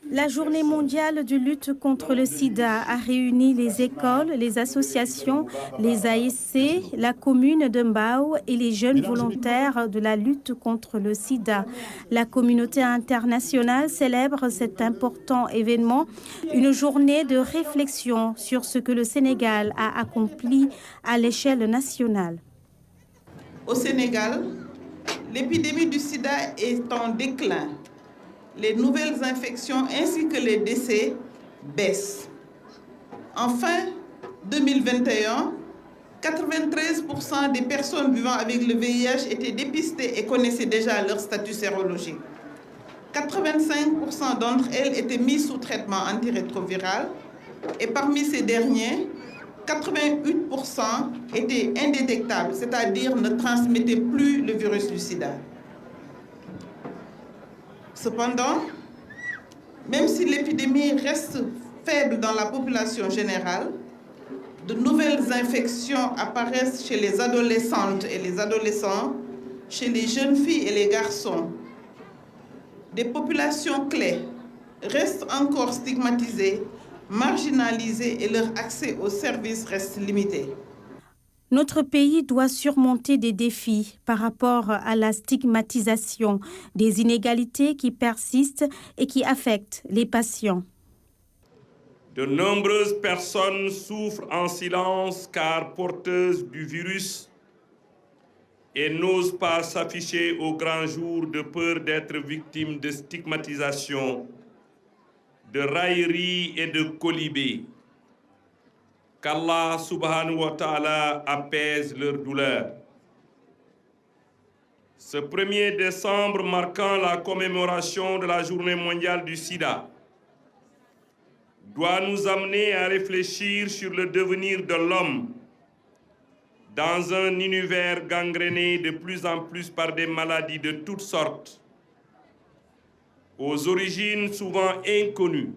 La Journée mondiale de lutte contre le sida a réuni les écoles, les associations, les ASC, la commune de Mbao et les jeunes volontaires de la lutte contre le sida. La communauté internationale célèbre cet important événement, une journée de réflexion sur ce que le Sénégal a accompli à l'échelle nationale. Au Sénégal, l'épidémie du sida est en déclin. Les nouvelles infections ainsi que les décès baissent. En fin 2021, 93% des personnes vivant avec le VIH étaient dépistées et connaissaient déjà leur statut sérologique. 85% d'entre elles étaient mises sous traitement antirétroviral et parmi ces derniers, 88% étaient indétectables, c'est-à-dire ne transmettaient plus le virus du sida. Cependant, même si l'épidémie reste faible dans la population générale, de nouvelles infections apparaissent chez les adolescentes et les adolescents, chez les jeunes filles et les garçons. Des populations clés restent encore stigmatisées, marginalisées et leur accès aux services reste limité. Notre pays doit surmonter des défis par rapport à la stigmatisation, des inégalités qui persistent et qui affectent les patients. De nombreuses personnes souffrent en silence car porteuses du virus et n'osent pas s'afficher au grand jour de peur d'être victimes de stigmatisation, de raillerie et de colibé. Qu'Allah subhanahu wa ta'ala apaise leur douleur. Ce 1er décembre marquant la commémoration de la Journée mondiale du sida doit nous amener à réfléchir sur le devenir de l'homme dans un univers gangréné de plus en plus par des maladies de toutes sortes, aux origines souvent inconnues.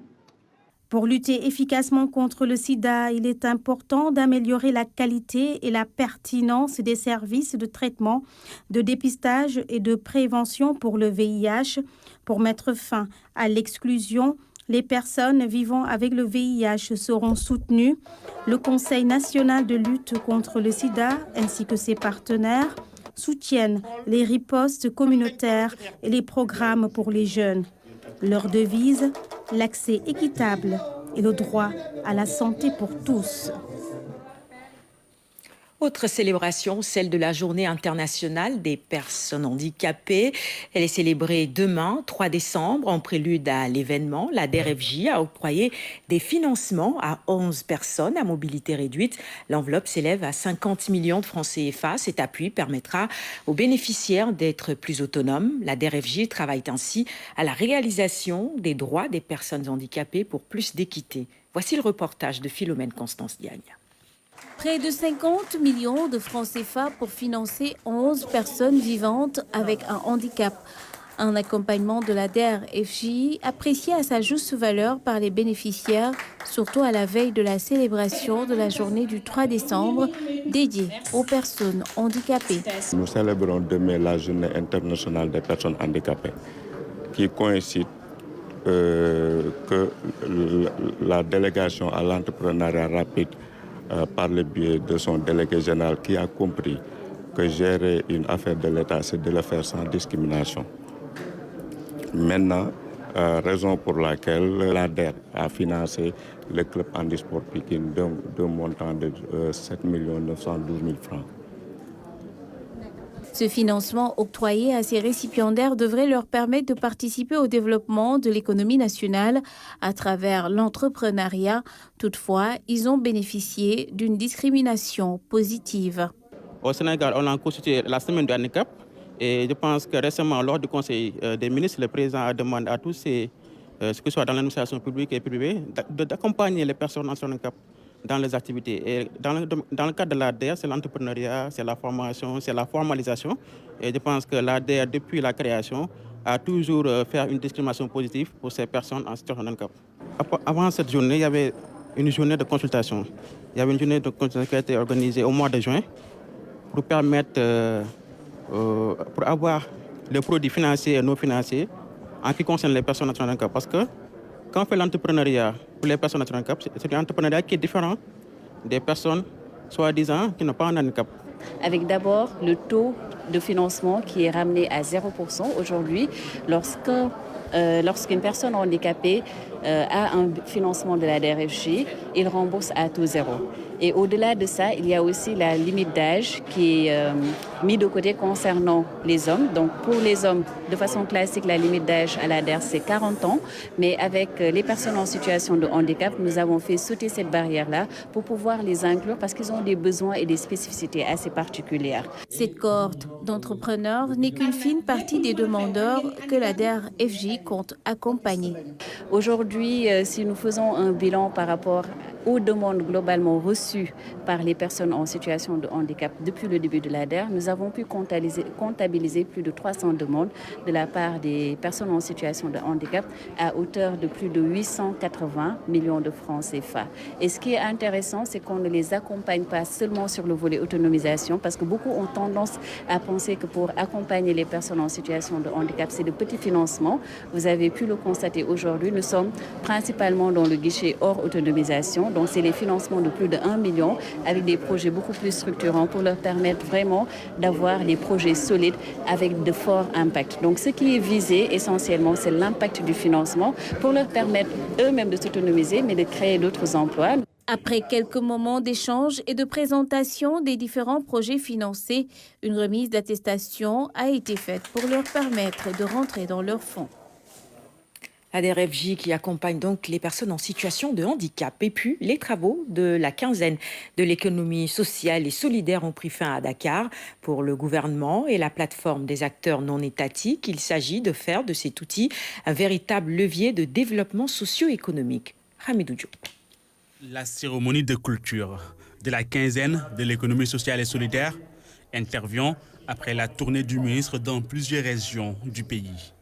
Pour lutter efficacement contre le sida, il est important d'améliorer la qualité et la pertinence des services de traitement, de dépistage et de prévention pour le VIH. Pour mettre fin à l'exclusion, les personnes vivant avec le VIH seront soutenues. Le Conseil national de lutte contre le sida ainsi que ses partenaires soutiennent les ripostes communautaires et les programmes pour les jeunes. Leur devise, l'accès équitable et le droit à la santé pour tous. Autre célébration, celle de la Journée internationale des personnes handicapées. Elle est célébrée demain, 3 décembre. En prélude à l'événement, la DERFJ a octroyé des financements à 11 personnes à mobilité réduite. L'enveloppe s'élève à 50 millions de francs CFA. Cet appui permettra aux bénéficiaires d'être plus autonomes. La DERFJ travaille ainsi à la réalisation des droits des personnes handicapées pour plus d'équité. Voici le reportage de Philomène Constance Diagne. Près de 50 millions de francs CFA pour financer 11 personnes vivantes avec un handicap. Un accompagnement de la DERFJ apprécié à sa juste valeur par les bénéficiaires, surtout à la veille de la célébration de la journée du 3 décembre dédiée aux personnes handicapées. Nous célébrons demain la journée internationale des personnes handicapées qui coïncide que la délégation à l'entrepreneuriat rapide par le biais de son délégué général qui a compris que gérer une affaire de l'État, c'est de le faire sans discrimination. Maintenant, raison pour laquelle la DER a financé le club handisport Pikine d'un montant de 7 912 000 francs. Ce financement octroyé à ces récipiendaires devrait leur permettre de participer au développement de l'économie nationale à travers l'entrepreneuriat. Toutefois, ils ont bénéficié d'une discrimination positive. Au Sénégal, on a constitué la semaine du handicap et je pense que récemment, lors du Conseil des ministres, le président a demandé à tous, ce que ce soit dans l'administration publique et privée, d'accompagner les personnes en handicap dans les activités. Et dans le cadre de l'ADER, c'est l'entrepreneuriat, c'est la formation, c'est la formalisation. Et je pense que l'ADER, depuis la création, a toujours fait une discrimination positive pour ces personnes en situation de handicap. Avant cette journée, il y avait une journée de consultation. Il y avait une journée de consultation qui a été organisée au mois de juin pour permettre, pour avoir les produits financiers et non financiers en ce qui concerne les personnes en situation de handicap. Parce que quand on fait l'entrepreneuriat pour les personnes en handicap, c'est un entrepreneuriat qui est différent des personnes, soi-disant, qui n'ont pas un handicap. Avec d'abord le taux de financement qui est ramené à 0% aujourd'hui lorsqu'une personne handicapée a un financement de la DERFJ, il rembourse à taux zéro. Et au-delà de ça, il y a aussi la limite d'âge qui est mise de côté concernant les hommes. Donc pour les hommes, de façon classique, la limite d'âge à la DER, c'est 40 ans. Mais avec les personnes en situation de handicap, nous avons fait sauter cette barrière-là pour pouvoir les inclure parce qu'ils ont des besoins et des spécificités assez particulières. Cette cohorte d'entrepreneurs n'est qu'une fine partie des demandeurs que la DERFJ compte accompagner. Aujourd'hui, si nous faisons un bilan par rapport aux demandes globalement reçues par les personnes en situation de handicap depuis le début de la DER, nous avons pu comptabiliser plus de 300 demandes de la part des personnes en situation de handicap à hauteur de plus de 880 millions de francs CFA. Et ce qui est intéressant, c'est qu'on ne les accompagne pas seulement sur le volet autonomisation, parce que beaucoup ont tendance à penser que pour accompagner les personnes en situation de handicap, c'est de petits financements. Vous avez pu le constater aujourd'hui, nous sommes principalement dans le guichet hors autonomisation. Donc c'est les financements de plus de 1 million avec des projets beaucoup plus structurants pour leur permettre vraiment d'avoir des projets solides avec de forts impacts. Donc ce qui est visé essentiellement, c'est l'impact du financement pour leur permettre eux-mêmes de s'autonomiser, mais de créer d'autres emplois. Après quelques moments d'échange et de présentation des différents projets financés, une remise d'attestation a été faite pour leur permettre de rentrer dans leurs fonds. La DERFJ qui accompagne donc les personnes en situation de handicap. Et puis, les travaux de la quinzaine de l'économie sociale et solidaire ont pris fin à Dakar. Pour le gouvernement et la plateforme des acteurs non étatiques, il s'agit de faire de cet outil un véritable levier de développement socio-économique. Hamidou Diop. La cérémonie de clôture de la quinzaine de l'économie sociale et solidaire intervient après la tournée du ministre dans plusieurs régions du pays.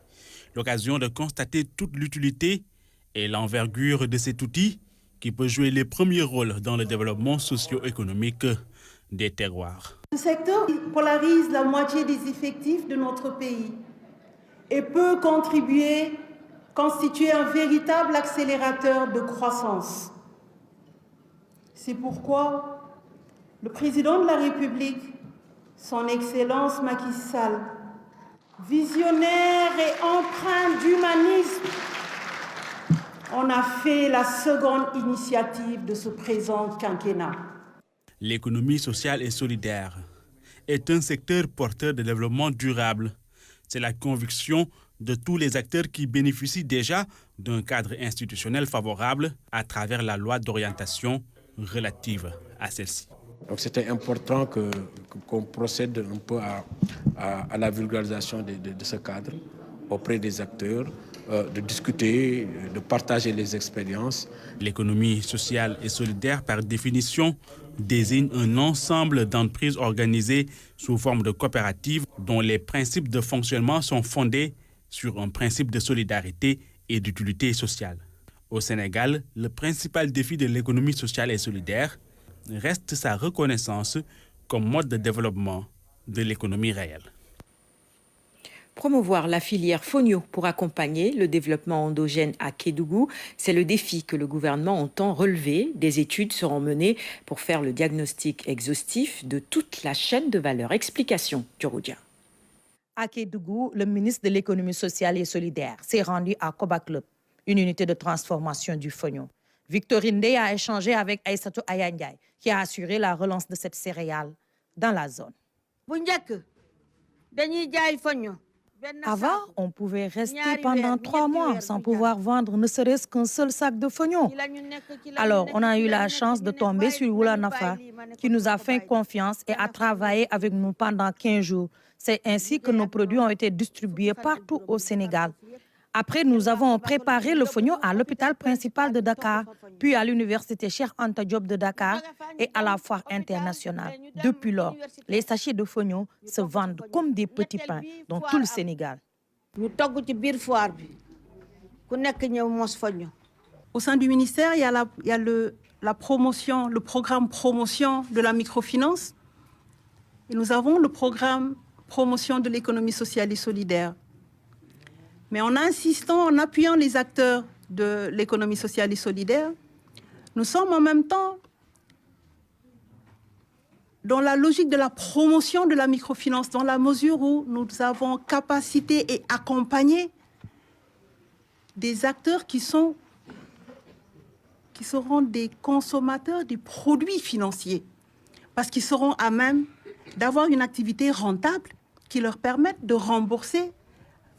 L'occasion de constater toute l'utilité et l'envergure de cet outil qui peut jouer les premiers rôles dans le développement socio-économique des terroirs. Ce secteur polarise la moitié des effectifs de notre pays et peut constituer un véritable accélérateur de croissance. C'est pourquoi le président de la République Son Excellence Macky Sall, visionnaire et empreint d'humanisme, on a fait la seconde initiative de ce présent quinquennat. L'économie sociale et solidaire est un secteur porteur de développement durable. C'est la conviction de tous les acteurs qui bénéficient déjà d'un cadre institutionnel favorable à travers la loi d'orientation relative à celle-ci. Donc c'était important qu'on procède un peu à la vulgarisation de ce cadre auprès des acteurs, de discuter, de partager les expériences. L'économie sociale et solidaire, par définition, désigne un ensemble d'entreprises organisées sous forme de coopératives dont les principes de fonctionnement sont fondés sur un principe de solidarité et d'utilité sociale. Au Sénégal, le principal défi de l'économie sociale et solidaire reste sa reconnaissance comme mode de développement de l'économie réelle. Promouvoir la filière Fonio pour accompagner le développement endogène à Kédougou, c'est le défi que le gouvernement entend relever. Des études seront menées pour faire le diagnostic exhaustif de toute la chaîne de valeur. Explication, Djoroudia. À Kédougou, le ministre de l'économie sociale et solidaire s'est rendu à Koba Club, une unité de transformation du Fonio. Victorine Dey a échangé avec Aïssatou Ayandiaï, qui a assuré la relance de cette céréale dans la zone. Avant, on pouvait rester pendant 3 mois sans pouvoir vendre ne serait-ce qu'un seul sac de fonio. Alors, on a eu la chance de tomber sur Oula Nafa, qui nous a fait confiance et a travaillé avec nous pendant 15 jours. C'est ainsi que nos produits ont été distribués partout au Sénégal. Après, nous avons préparé le fonio à l'hôpital principal de Dakar, puis à l'université Cheikh Anta Diop de Dakar et à la foire internationale. Depuis lors, les sachets de fonio se vendent comme des petits pains dans tout le Sénégal. Au sein du ministère, il y a la promotion, le programme promotion de la microfinance. Et nous avons le programme promotion de l'économie sociale et solidaire. Mais en insistant, en appuyant les acteurs de l'économie sociale et solidaire, nous sommes en même temps dans la logique de la promotion de la microfinance, dans la mesure où nous avons capacité et accompagner des acteurs qui seront des consommateurs des produits financiers, parce qu'ils seront à même d'avoir une activité rentable qui leur permette de rembourser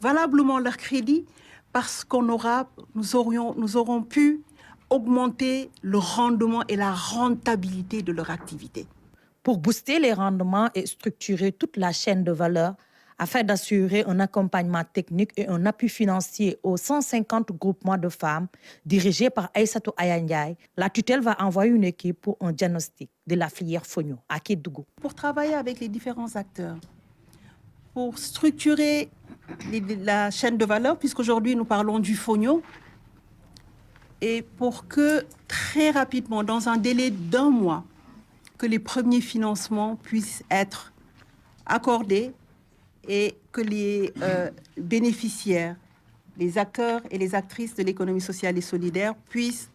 valablement leur crédit, parce nous aurons pu augmenter le rendement et la rentabilité de leur activité. Pour booster les rendements et structurer toute la chaîne de valeur, afin d'assurer un accompagnement technique et un appui financier aux 150 groupements de femmes dirigés par Aïssatou Ayandiaï, la tutelle va envoyer une équipe pour un diagnostic de la filière Fonio à Kédougou. Pour travailler avec les différents acteurs, pour structurer la chaîne de valeur, puisqu'aujourd'hui nous parlons du Fonio, et pour que très rapidement, dans un délai d'1 mois, que les premiers financements puissent être accordés et que les bénéficiaires, les acteurs et les actrices de l'économie sociale et solidaire puissent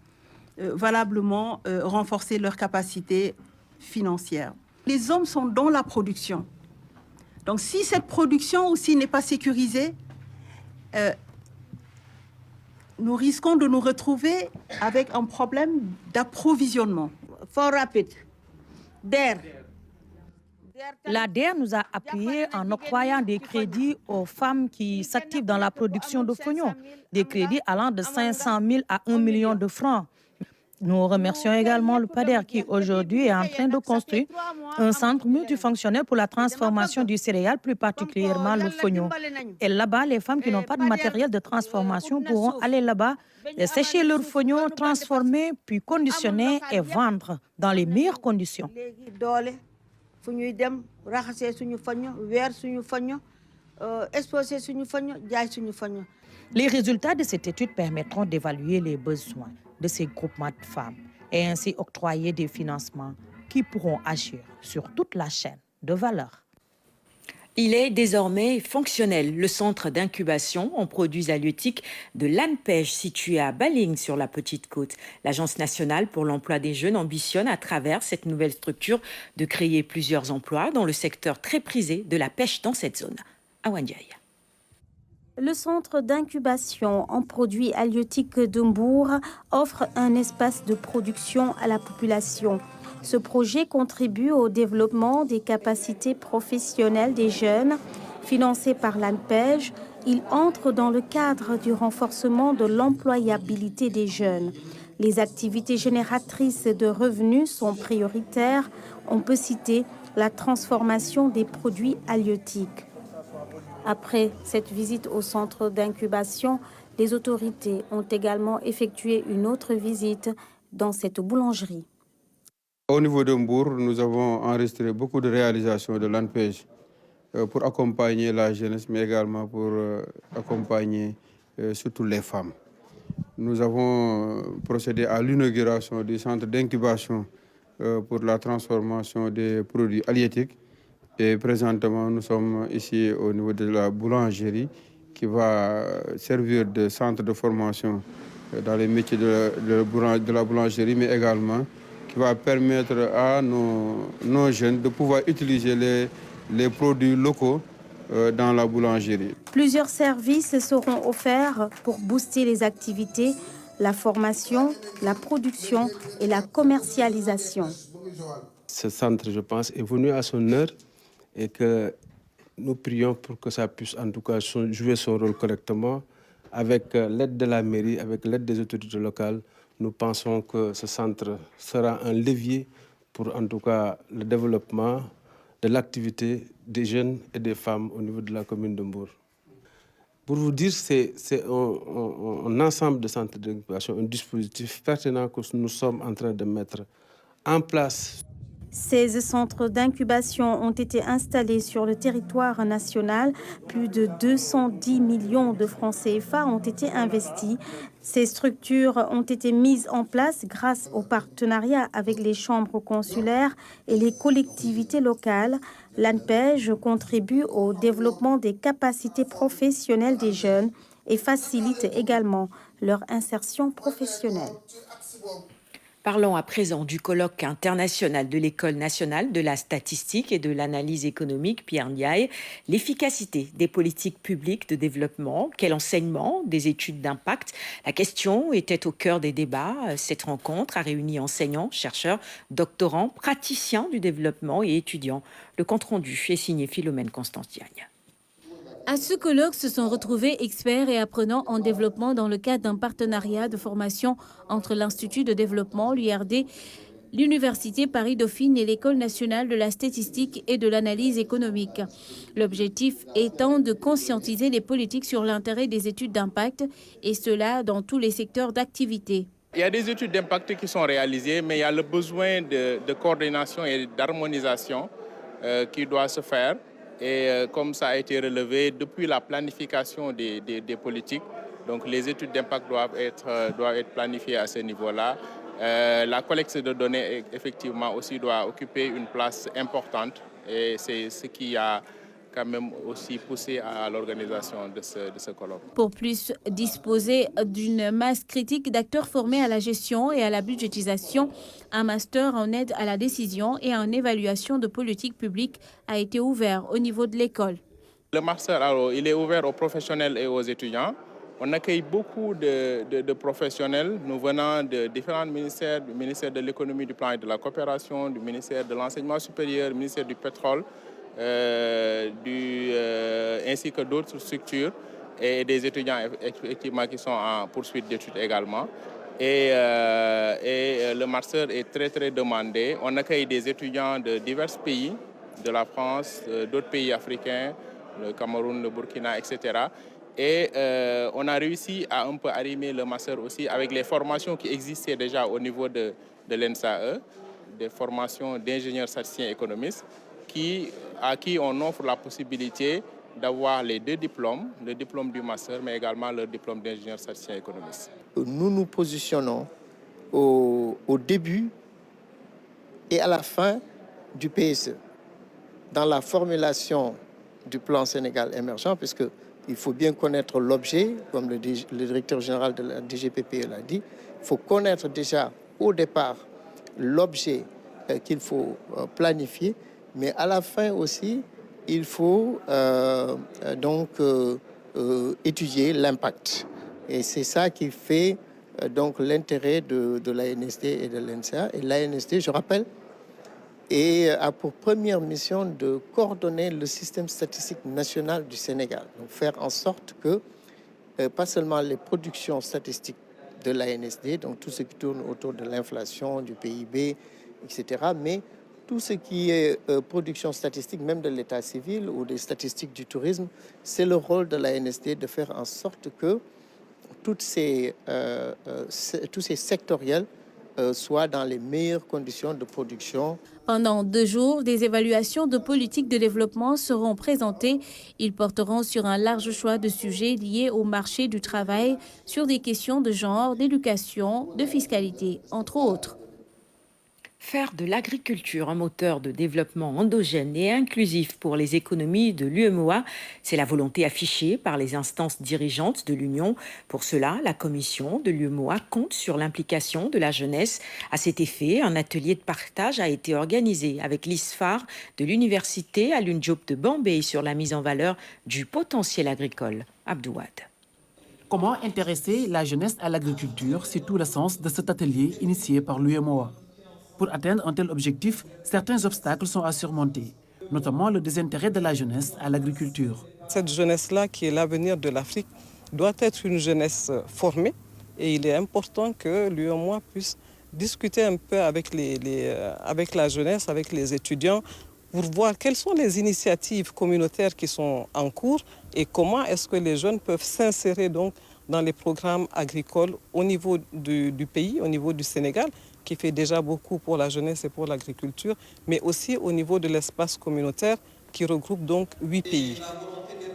valablement renforcer leurs capacités financières. Les hommes sont dans la production. Donc si cette production aussi n'est pas sécurisée, nous risquons de nous retrouver avec un problème d'approvisionnement. Fort rapide. La DER nous a appuyés en octroyant des crédits aux femmes qui s'activent dans la production de fonio, des crédits allant de 500 000 à 1 million de francs. Nous remercions également le PADER qui aujourd'hui est en train de construire un centre multifonctionnel pour la transformation du céréal, plus particulièrement le fonio. Et là-bas, les femmes qui n'ont pas de matériel de transformation pourront aller là-bas, sécher leur fonio, transformer, puis conditionner et vendre dans les meilleures conditions. Les résultats de cette étude permettront d'évaluer les besoins de ces groupements de femmes et ainsi octroyer des financements qui pourront agir sur toute la chaîne de valeur. Il est désormais fonctionnel. Le centre d'incubation en produits halieutiques de l'ANPEJ, situé à Baling sur la Petite Côte. L'Agence nationale pour l'emploi des jeunes ambitionne à travers cette nouvelle structure de créer plusieurs emplois dans le secteur très prisé de la pêche dans cette zone. Awandiaï. Le centre d'incubation en produits halieutiques de Mbour offre un espace de production à la population. Ce projet contribue au développement des capacités professionnelles des jeunes. Financé par l'ANPEJ, il entre dans le cadre du renforcement de l'employabilité des jeunes. Les activités génératrices de revenus sont prioritaires. On peut citer la transformation des produits halieutiques. Après cette visite au centre d'incubation, les autorités ont également effectué une autre visite dans cette boulangerie. Au niveau de Mbour, nous avons enregistré beaucoup de réalisations de l'ANPEJ pour accompagner la jeunesse, mais également pour accompagner surtout les femmes. Nous avons procédé à l'inauguration du centre d'incubation pour la transformation des produits halieutiques. Et présentement, nous sommes ici au niveau de la boulangerie qui va servir de centre de formation dans les métiers de la boulangerie, mais également qui va permettre à nos jeunes de pouvoir utiliser les produits locaux dans la boulangerie. Plusieurs services seront offerts pour booster les activités, la formation, la production et la commercialisation. Ce centre, je pense, est venu à son heure et que nous prions pour que ça puisse en tout cas jouer son rôle correctement. Avec l'aide de la mairie, avec l'aide des autorités locales, nous pensons que ce centre sera un levier pour en tout cas le développement de l'activité des jeunes et des femmes au niveau de la commune de Mbour. Pour vous dire, c'est un ensemble de centres d'incubation, un dispositif pertinent que nous sommes en train de mettre en place. 16 centres d'incubation ont été installés sur le territoire national. Plus de 210 millions de francs CFA ont été investis. Ces structures ont été mises en place grâce au partenariat avec les chambres consulaires et les collectivités locales. L'ANPEJ contribue au développement des capacités professionnelles des jeunes et facilite également leur insertion professionnelle. Parlons à présent du colloque international de l'École nationale de la statistique et de l'analyse économique, Pierre Ndiaye. L'efficacité des politiques publiques de développement, quel enseignement, des études d'impact. La question était au cœur des débats. Cette rencontre a réuni enseignants, chercheurs, doctorants, praticiens du développement et étudiants. Le compte-rendu est signé Philomène Constantiagne. À ce colloque se sont retrouvés experts et apprenants en développement dans le cadre d'un partenariat de formation entre l'Institut de développement, l'URD, l'Université Paris-Dauphine et l'École nationale de la statistique et de l'analyse économique. L'objectif étant de conscientiser les politiques sur l'intérêt des études d'impact, et cela dans tous les secteurs d'activité. Il y a des études d'impact qui sont réalisées, mais il y a le besoin de coordination et d'harmonisation qui doit se faire. Et comme ça a été relevé depuis la planification des politiques, donc les études d'impact doivent être planifiées à ce niveau-là. La collecte de données, effectivement, aussi doit occuper une place importante et c'est ce qui a quand même aussi poussé à l'organisation de ce colloque. Pour plus disposer d'une masse critique d'acteurs formés à la gestion et à la budgétisation, un master en aide à la décision et en évaluation de politique publique a été ouvert au niveau de l'école. Le master, alors, il est ouvert aux professionnels et aux étudiants. On accueille beaucoup de professionnels nous venant de différents ministères, du ministère de l'économie, du plan et de la coopération, du ministère de l'enseignement supérieur, du ministère du pétrole, ainsi que d'autres structures et des étudiants effectivement qui sont en poursuite d'études également. Et le master est très demandé. On accueille des étudiants de divers pays, de la France, d'autres pays africains, le Cameroun, le Burkina, etc. Et on a réussi à un peu arrimer le master aussi avec les formations qui existaient déjà au niveau de l'ENSAE, des formations d'ingénieurs statisticiens économistes, à qui on offre la possibilité d'avoir les deux diplômes, le diplôme du master, mais également le diplôme d'ingénieur statisticien économiste. Nous nous positionnons au début et à la fin du PSE, dans la formulation du plan Sénégal émergent, puisqu'il faut bien connaître l'objet, comme le directeur général de la DGPP l'a dit. Il faut connaître déjà au départ l'objet qu'il faut planifier, mais à la fin aussi, il faut étudier l'impact. Et c'est ça qui fait donc l'intérêt de l'ANSD et de l'INSEA. Et l'ANSD, je rappelle, a pour première mission de coordonner le système statistique national du Sénégal. Donc faire en sorte que pas seulement les productions statistiques de l'ANSD, donc tout ce qui tourne autour de l'inflation, du PIB, etc., mais tout ce qui est production statistique, même de l'état civil ou des statistiques du tourisme, c'est le rôle de l'ANSD de faire en sorte que tous ces sectoriels soient dans les meilleures conditions de production. Pendant 2 jours, des évaluations de politique de développement seront présentées. Ils porteront sur un large choix de sujets liés au marché du travail, sur des questions de genre, d'éducation, de fiscalité, entre autres. Faire de l'agriculture un moteur de développement endogène et inclusif pour les économies de l'UEMOA, c'est la volonté affichée par les instances dirigeantes de l'Union. Pour cela, la commission de l'UEMOA compte sur l'implication de la jeunesse. À cet effet, un atelier de partage a été organisé avec l'ISFAR de l'université Alioune Diop de Bambey sur la mise en valeur du potentiel agricole. Abdouad. Comment intéresser la jeunesse à l'agriculture? C'est tout le sens de cet atelier initié par l'UEMOA. Pour atteindre un tel objectif, certains obstacles sont à surmonter, notamment le désintérêt de la jeunesse à l'agriculture. Cette jeunesse-là, qui est l'avenir de l'Afrique, doit être une jeunesse formée et il est important que l'UEMOA puisse discuter un peu avec la jeunesse, avec les étudiants, pour voir quelles sont les initiatives communautaires qui sont en cours et comment est-ce que les jeunes peuvent s'insérer donc dans les programmes agricoles au niveau du pays, au niveau du Sénégal, qui fait déjà beaucoup pour la jeunesse et pour l'agriculture, mais aussi au niveau de l'espace communautaire qui regroupe donc 8 pays.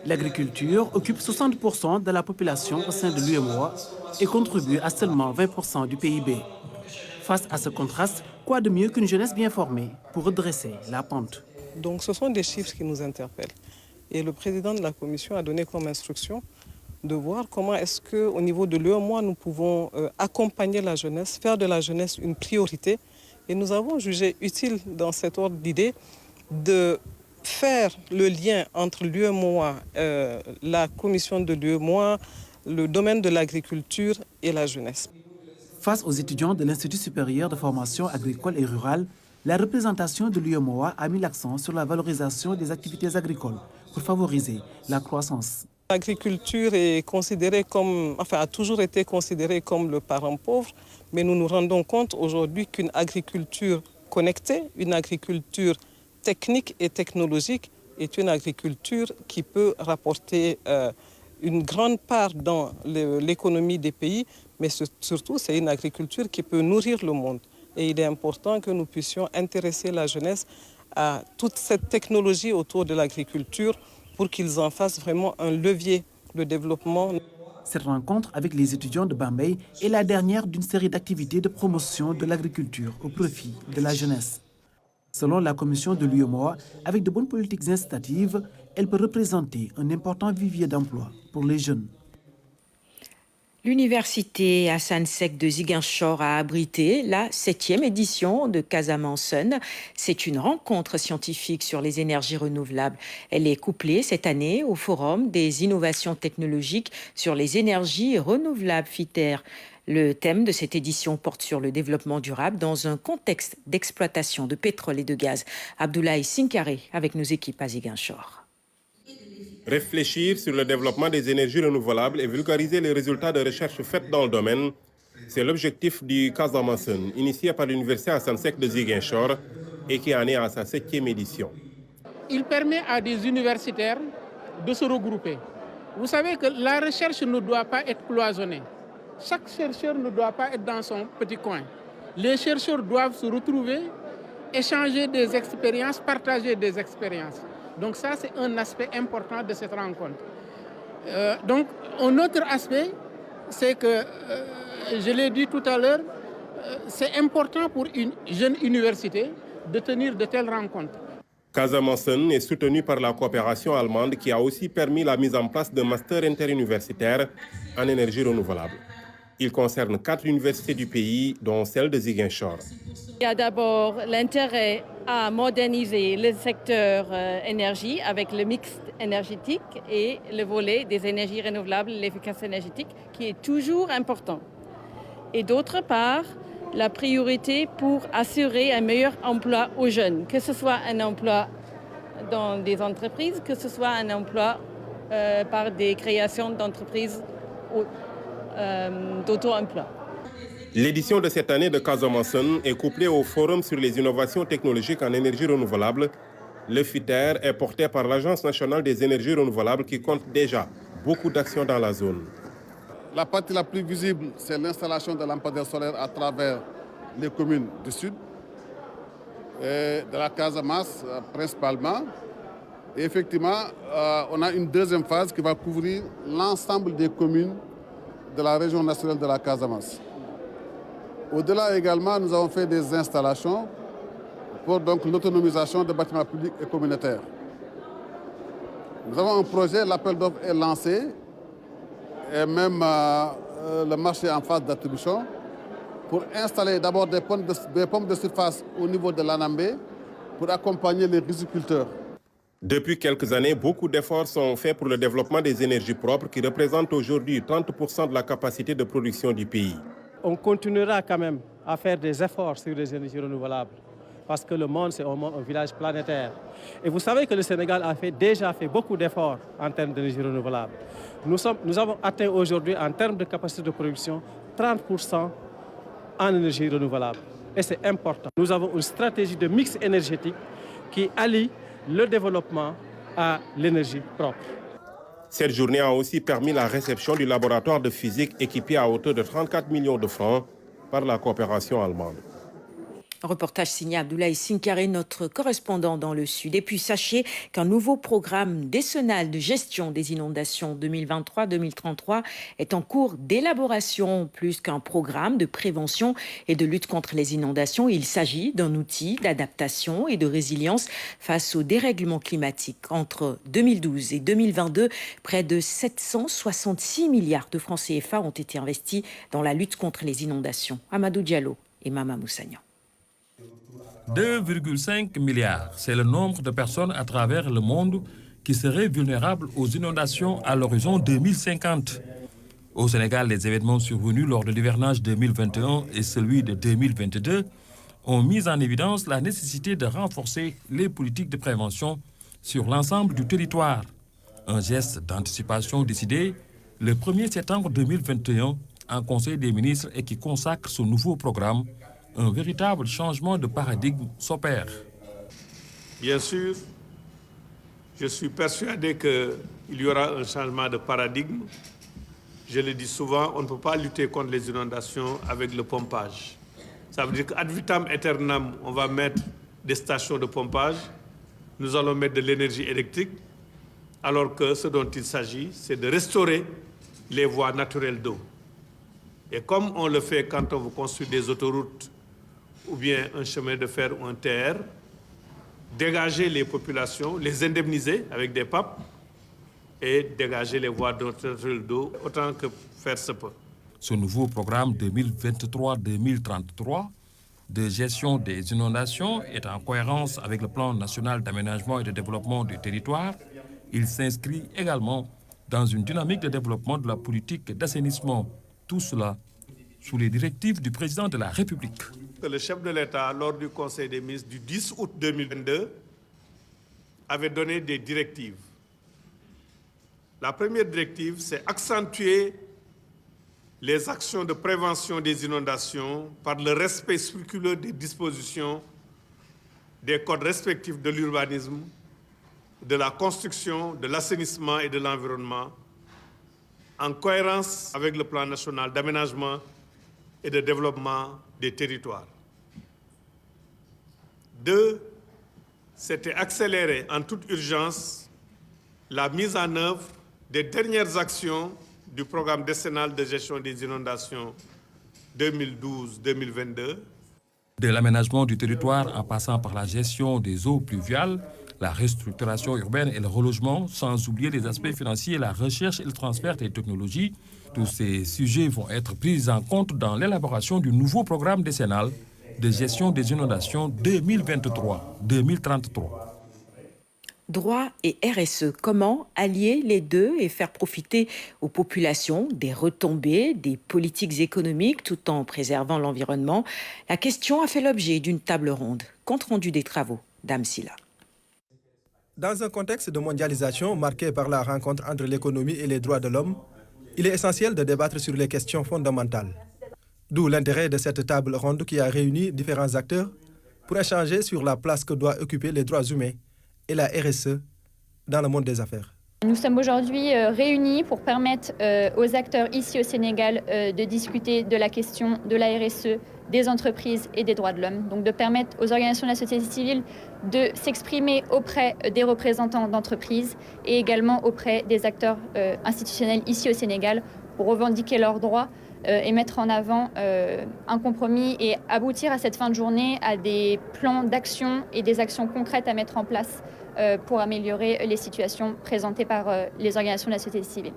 L'agriculture occupe 60% de la population au sein de l'UEMOA et contribue à seulement 20% du PIB. Face à ce contraste, quoi de mieux qu'une jeunesse bien formée pour redresser la pente? Donc ce sont des chiffres qui nous interpellent. Et le président de la commission a donné comme instruction de voir comment est-ce qu'au niveau de l'UEMOA, nous pouvons accompagner la jeunesse, faire de la jeunesse une priorité. Et nous avons jugé utile dans cet ordre d'idée de faire le lien entre l'UEMOA, la commission de l'UEMOA, le domaine de l'agriculture et la jeunesse. Face aux étudiants de l'Institut supérieur de formation agricole et rurale, la représentation de l'UEMOA a mis l'accent sur la valorisation des activités agricoles pour favoriser la croissance. L'agriculture est considérée a toujours été considérée comme le parent pauvre, mais nous nous rendons compte aujourd'hui qu'une agriculture connectée, une agriculture technique et technologique est une agriculture qui peut rapporter une grande part dans l'économie des pays, mais surtout c'est une agriculture qui peut nourrir le monde. Et il est important que nous puissions intéresser la jeunesse à toute cette technologie autour de l'agriculture pour qu'ils en fassent vraiment un levier de développement. Cette rencontre avec les étudiants de Bambey est la dernière d'une série d'activités de promotion de l'agriculture au profit de la jeunesse. Selon la commission de l'UEMOA, avec de bonnes politiques incitatives, elle peut représenter un important vivier d'emploi pour les jeunes. L'université Hassan Sek de Ziguinchor a abrité la 7e édition de Casamance Sun. C'est une rencontre scientifique sur les énergies renouvelables. Elle est couplée cette année au Forum des innovations technologiques sur les énergies renouvelables FITER. Le thème de cette édition porte sur le développement durable dans un contexte d'exploitation de pétrole et de gaz. Abdoulaye Sinkare avec nos équipes à Ziguinchor. Réfléchir sur le développement des énergies renouvelables et vulgariser les résultats de recherche faites dans le domaine, c'est l'objectif du Casamance Sun, initié par l'université Hassan Sek de Ziguinchor et qui en est à sa 7e édition. Il permet à des universitaires de se regrouper. Vous savez que la recherche ne doit pas être cloisonnée. Chaque chercheur ne doit pas être dans son petit coin. Les chercheurs doivent se retrouver, échanger des expériences, partager des expériences. Donc ça, c'est un aspect important de cette rencontre. Donc, un autre aspect, c'est que, je l'ai dit tout à l'heure, c'est important pour une jeune université de tenir de telles rencontres. Casamançon est soutenu par la coopération allemande qui a aussi permis la mise en place d'un master interuniversitaire en énergie renouvelable. Il concerne 4 universités du pays, dont celle de Ziguinchor. Il y a d'abord l'intérêt à moderniser le secteur énergie avec le mix énergétique et le volet des énergies renouvelables, l'efficacité énergétique, qui est toujours important. Et d'autre part, la priorité pour assurer un meilleur emploi aux jeunes, que ce soit un emploi dans des entreprises, que ce soit un emploi par des créations d'entreprises d'auto-emploi. L'édition de cette année de Casamançon est couplée au Forum sur les innovations technologiques en énergie renouvelable. Le FITER est porté par l'Agence nationale des énergies renouvelables qui compte déjà beaucoup d'actions dans la zone. La partie la plus visible, c'est l'installation de lampadaires solaires à travers les communes du sud, et de la Casamance principalement. Et effectivement, on a une deuxième phase qui va couvrir l'ensemble des communes de la région naturelle de la Casamance. Au-delà également, nous avons fait des installations pour donc l'autonomisation des bâtiments publics et communautaires. Nous avons un projet, l'appel d'offres est lancé, et même le marché en phase d'attribution, pour installer d'abord des pompes de surface au niveau de l'Anambé pour accompagner les riziculteurs. Depuis quelques années, beaucoup d'efforts sont faits pour le développement des énergies propres qui représentent aujourd'hui 30% de la capacité de production du pays. On continuera quand même à faire des efforts sur les énergies renouvelables parce que le monde, c'est un village planétaire. Et vous savez que le Sénégal a déjà fait beaucoup d'efforts en termes d'énergie renouvelable. Nous avons atteint aujourd'hui, en termes de capacité de production, 30% en énergie renouvelable. Et c'est important. Nous avons une stratégie de mix énergétique qui allie le développement à l'énergie propre. Cette journée a aussi permis la réception du laboratoire de physique équipé à hauteur de 34 millions de francs par la coopération allemande. Reportage signé Abdoulaye Sinkare, notre correspondant dans le Sud. Et puis sachez qu'un nouveau programme décennal de gestion des inondations 2023-2033 est en cours d'élaboration. Plus qu'un programme de prévention et de lutte contre les inondations, il s'agit d'un outil d'adaptation et de résilience face au dérèglement climatique. Entre 2012 et 2022, près de 766 milliards de francs CFA ont été investis dans la lutte contre les inondations. Amadou Diallo et Mama Moussagnan. 2,5 milliards, c'est le nombre de personnes à travers le monde qui seraient vulnérables aux inondations à l'horizon 2050. Au Sénégal, les événements survenus lors de l'hivernage 2021 et celui de 2022 ont mis en évidence la nécessité de renforcer les politiques de prévention sur l'ensemble du territoire. Un geste d'anticipation décidé le 1er septembre 2021 en Conseil des ministres et qui consacre ce nouveau programme. Un véritable changement de paradigme s'opère. Bien sûr, je suis persuadé qu'il y aura un changement de paradigme. Je le dis souvent, on ne peut pas lutter contre les inondations avec le pompage. Ça veut dire qu'ad vitam aeternam, on va mettre des stations de pompage, nous allons mettre de l'énergie électrique, alors que ce dont il s'agit, c'est de restaurer les voies naturelles d'eau. Et comme on le fait quand on veut construire des autoroutes ou bien un chemin de fer ou un TR, dégager les populations, les indemniser avec des PAP et dégager les voies naturelles d'eau autant que faire se peut. Ce nouveau programme 2023-2033 de gestion des inondations est en cohérence avec le plan national d'aménagement et de développement du territoire. Il s'inscrit également dans une dynamique de développement de la politique d'assainissement. Tout cela sous les directives du président de la République. Le chef de l'État, lors du Conseil des ministres du 10 août 2022, avait donné des directives. La première directive, c'est accentuer les actions de prévention des inondations par le respect scrupuleux des dispositions des codes respectifs de l'urbanisme, de la construction, de l'assainissement et de l'environnement, en cohérence avec le plan national d'aménagement et de développement des territoires. 2, c'était accélérer en toute urgence la mise en œuvre des dernières actions du programme décennal de gestion des inondations 2012-2022. De l'aménagement du territoire en passant par la gestion des eaux pluviales, la restructuration urbaine et le relogement, sans oublier les aspects financiers, la recherche et le transfert des technologies. Tous ces sujets vont être pris en compte dans l'élaboration du nouveau programme décennal de gestion des inondations 2023-2033. Droit et RSE, comment allier les deux et faire profiter aux populations des retombées des politiques économiques tout en préservant l'environnement? La question a fait l'objet d'une table ronde. Compte rendu des travaux d'Am Silla. Dans un contexte de mondialisation marqué par la rencontre entre l'économie et les droits de l'homme, il est essentiel de débattre sur les questions fondamentales. D'où l'intérêt de cette table ronde qui a réuni différents acteurs pour échanger sur la place que doivent occuper les droits humains et la RSE dans le monde des affaires. Nous sommes aujourd'hui réunis pour permettre aux acteurs ici au Sénégal de discuter de la question de la RSE, des entreprises et des droits de l'homme. Donc de permettre aux organisations de la société civile de s'exprimer auprès des représentants d'entreprises et également auprès des acteurs institutionnels ici au Sénégal pour revendiquer leurs droits et mettre en avant un compromis et aboutir à cette fin de journée à des plans d'action et des actions concrètes à mettre en place pour améliorer les situations présentées par les organisations de la société civile.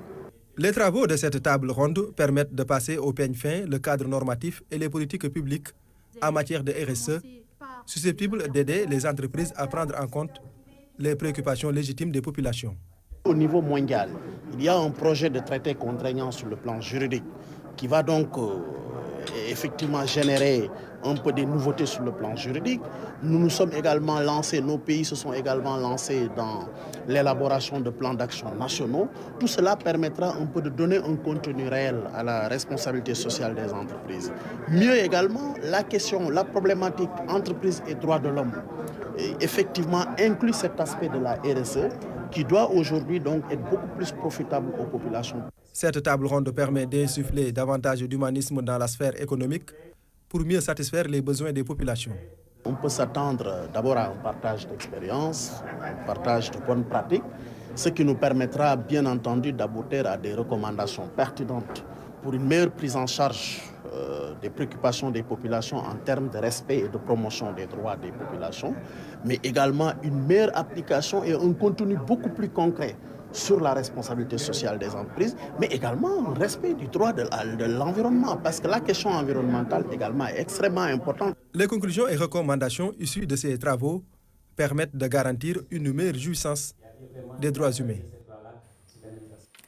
Les travaux de cette table ronde permettent de passer au peigne fin le cadre normatif et les politiques publiques en matière de RSE, susceptibles d'aider les entreprises à prendre en compte les préoccupations légitimes des populations. Au niveau mondial, il y a un projet de traité contraignant sur le plan juridique qui va donc effectivement générer un peu des nouveautés sur le plan juridique. Nous nous sommes également lancés, nos pays se sont également lancés dans l'élaboration de plans d'action nationaux. Tout cela permettra un peu de donner un contenu réel à la responsabilité sociale des entreprises. Mieux également, la question, la problématique entreprise et droits de l'homme, effectivement inclut cet aspect de la RSE qui doit aujourd'hui donc être beaucoup plus profitable aux populations. Cette table ronde permet d'insuffler davantage d'humanisme dans la sphère économique pour mieux satisfaire les besoins des populations. On peut s'attendre d'abord à un partage d'expériences, un partage de bonnes pratiques, ce qui nous permettra bien entendu d'aboutir à des recommandations pertinentes pour une meilleure prise en charge des préoccupations des populations en termes de respect et de promotion des droits des populations, mais également une meilleure application et un contenu beaucoup plus concret sur la responsabilité sociale des entreprises, mais également le respect du droit de l'environnement, parce que la question environnementale également est extrêmement importante. Les conclusions et recommandations issues de ces travaux permettent de garantir une meilleure jouissance des droits humains.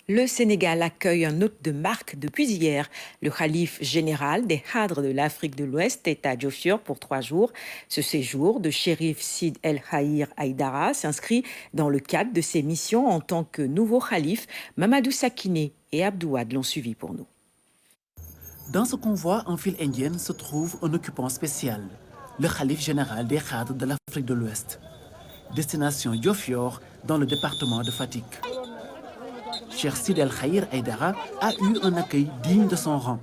Le Sénégal accueille un hôte de marque depuis hier. Le khalife général des Hadres de l'Afrique de l'Ouest est à Diofior pour 3 jours. Ce séjour de Chérif Sid El Khahir Aïdara s'inscrit dans le cadre de ses missions en tant que nouveau khalife. Mamadou Sakiné et Abdouad l'ont suivi pour nous. Dans ce convoi en file indienne se trouve un occupant spécial, le khalife général des Hadres de l'Afrique de l'Ouest. Destination Diofior dans le département de Fatick. Cheikh Sid El Khahir Aïdara a eu un accueil digne de son rang.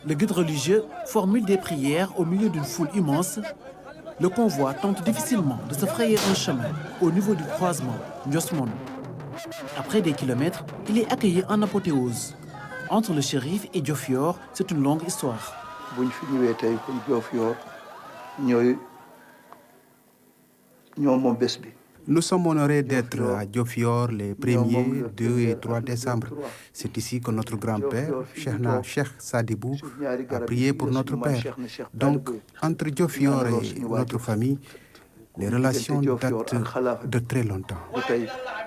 Le guide religieux formule des prières au milieu d'une foule immense. Le convoi tente difficilement de se frayer un chemin au niveau du croisement Ndiosmone. Après des kilomètres, il est accueilli en apothéose. Entre le shérif et Diofior, c'est une longue histoire. Nous sommes honorés d'être à Diofior les 1er, 2 et 3 décembre. C'est ici que notre grand-père, Cheikh Sadibou, a prié pour notre père. Donc, entre Diofior et notre famille, les relations datent de très longtemps.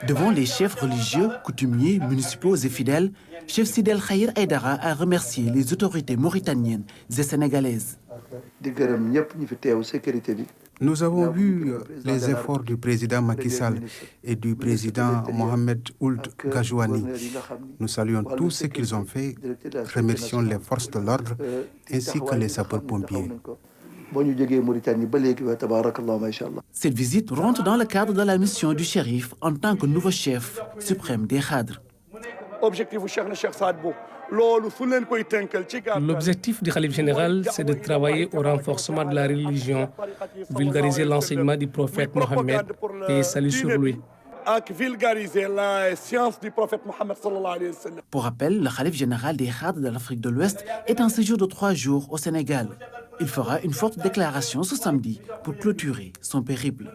Devant les chefs religieux, coutumiers, municipaux et fidèles, Cheikh Sid El Khahir Aïdara a remercié les autorités mauritaniennes et sénégalaises. Nous avons vu les efforts du président Macky Sall et du président Mohamed Ould Ghazouani. Nous saluons tout ce qu'ils ont fait, remercions les forces de l'ordre ainsi que les sapeurs-pompiers. Cette visite rentre dans le cadre de la mission du shérif en tant que nouveau chef suprême des Hadres. L'objectif du khalife général, c'est de travailler au renforcement de la religion, vulgariser l'enseignement du prophète Mohammed et salut sur lui. Pour rappel, le khalife général des Hadres de l'Afrique de l'Ouest est en séjour de 3 jours au Sénégal. Il fera une forte déclaration ce samedi pour clôturer son périple.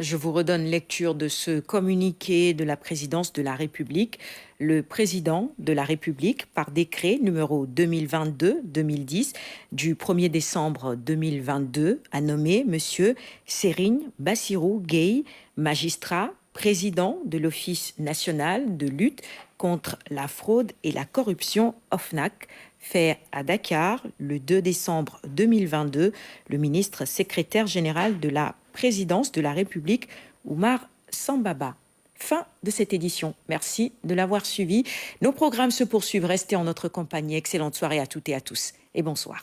Je vous redonne lecture de ce communiqué de la présidence de la République. Le président de la République, par décret numéro 2022-2010 du 1er décembre 2022, a nommé M. Serigne Bassirou Gueye, magistrat, président de l'Office national de lutte contre la fraude et la corruption OFNAC, fait à Dakar le 2 décembre 2022, le ministre secrétaire général de la présidence de la République, Oumar Sambaba. Fin de cette édition. Merci de l'avoir suivi. Nos programmes se poursuivent. Restez en notre compagnie. Excellente soirée à toutes et à tous. Et bonsoir.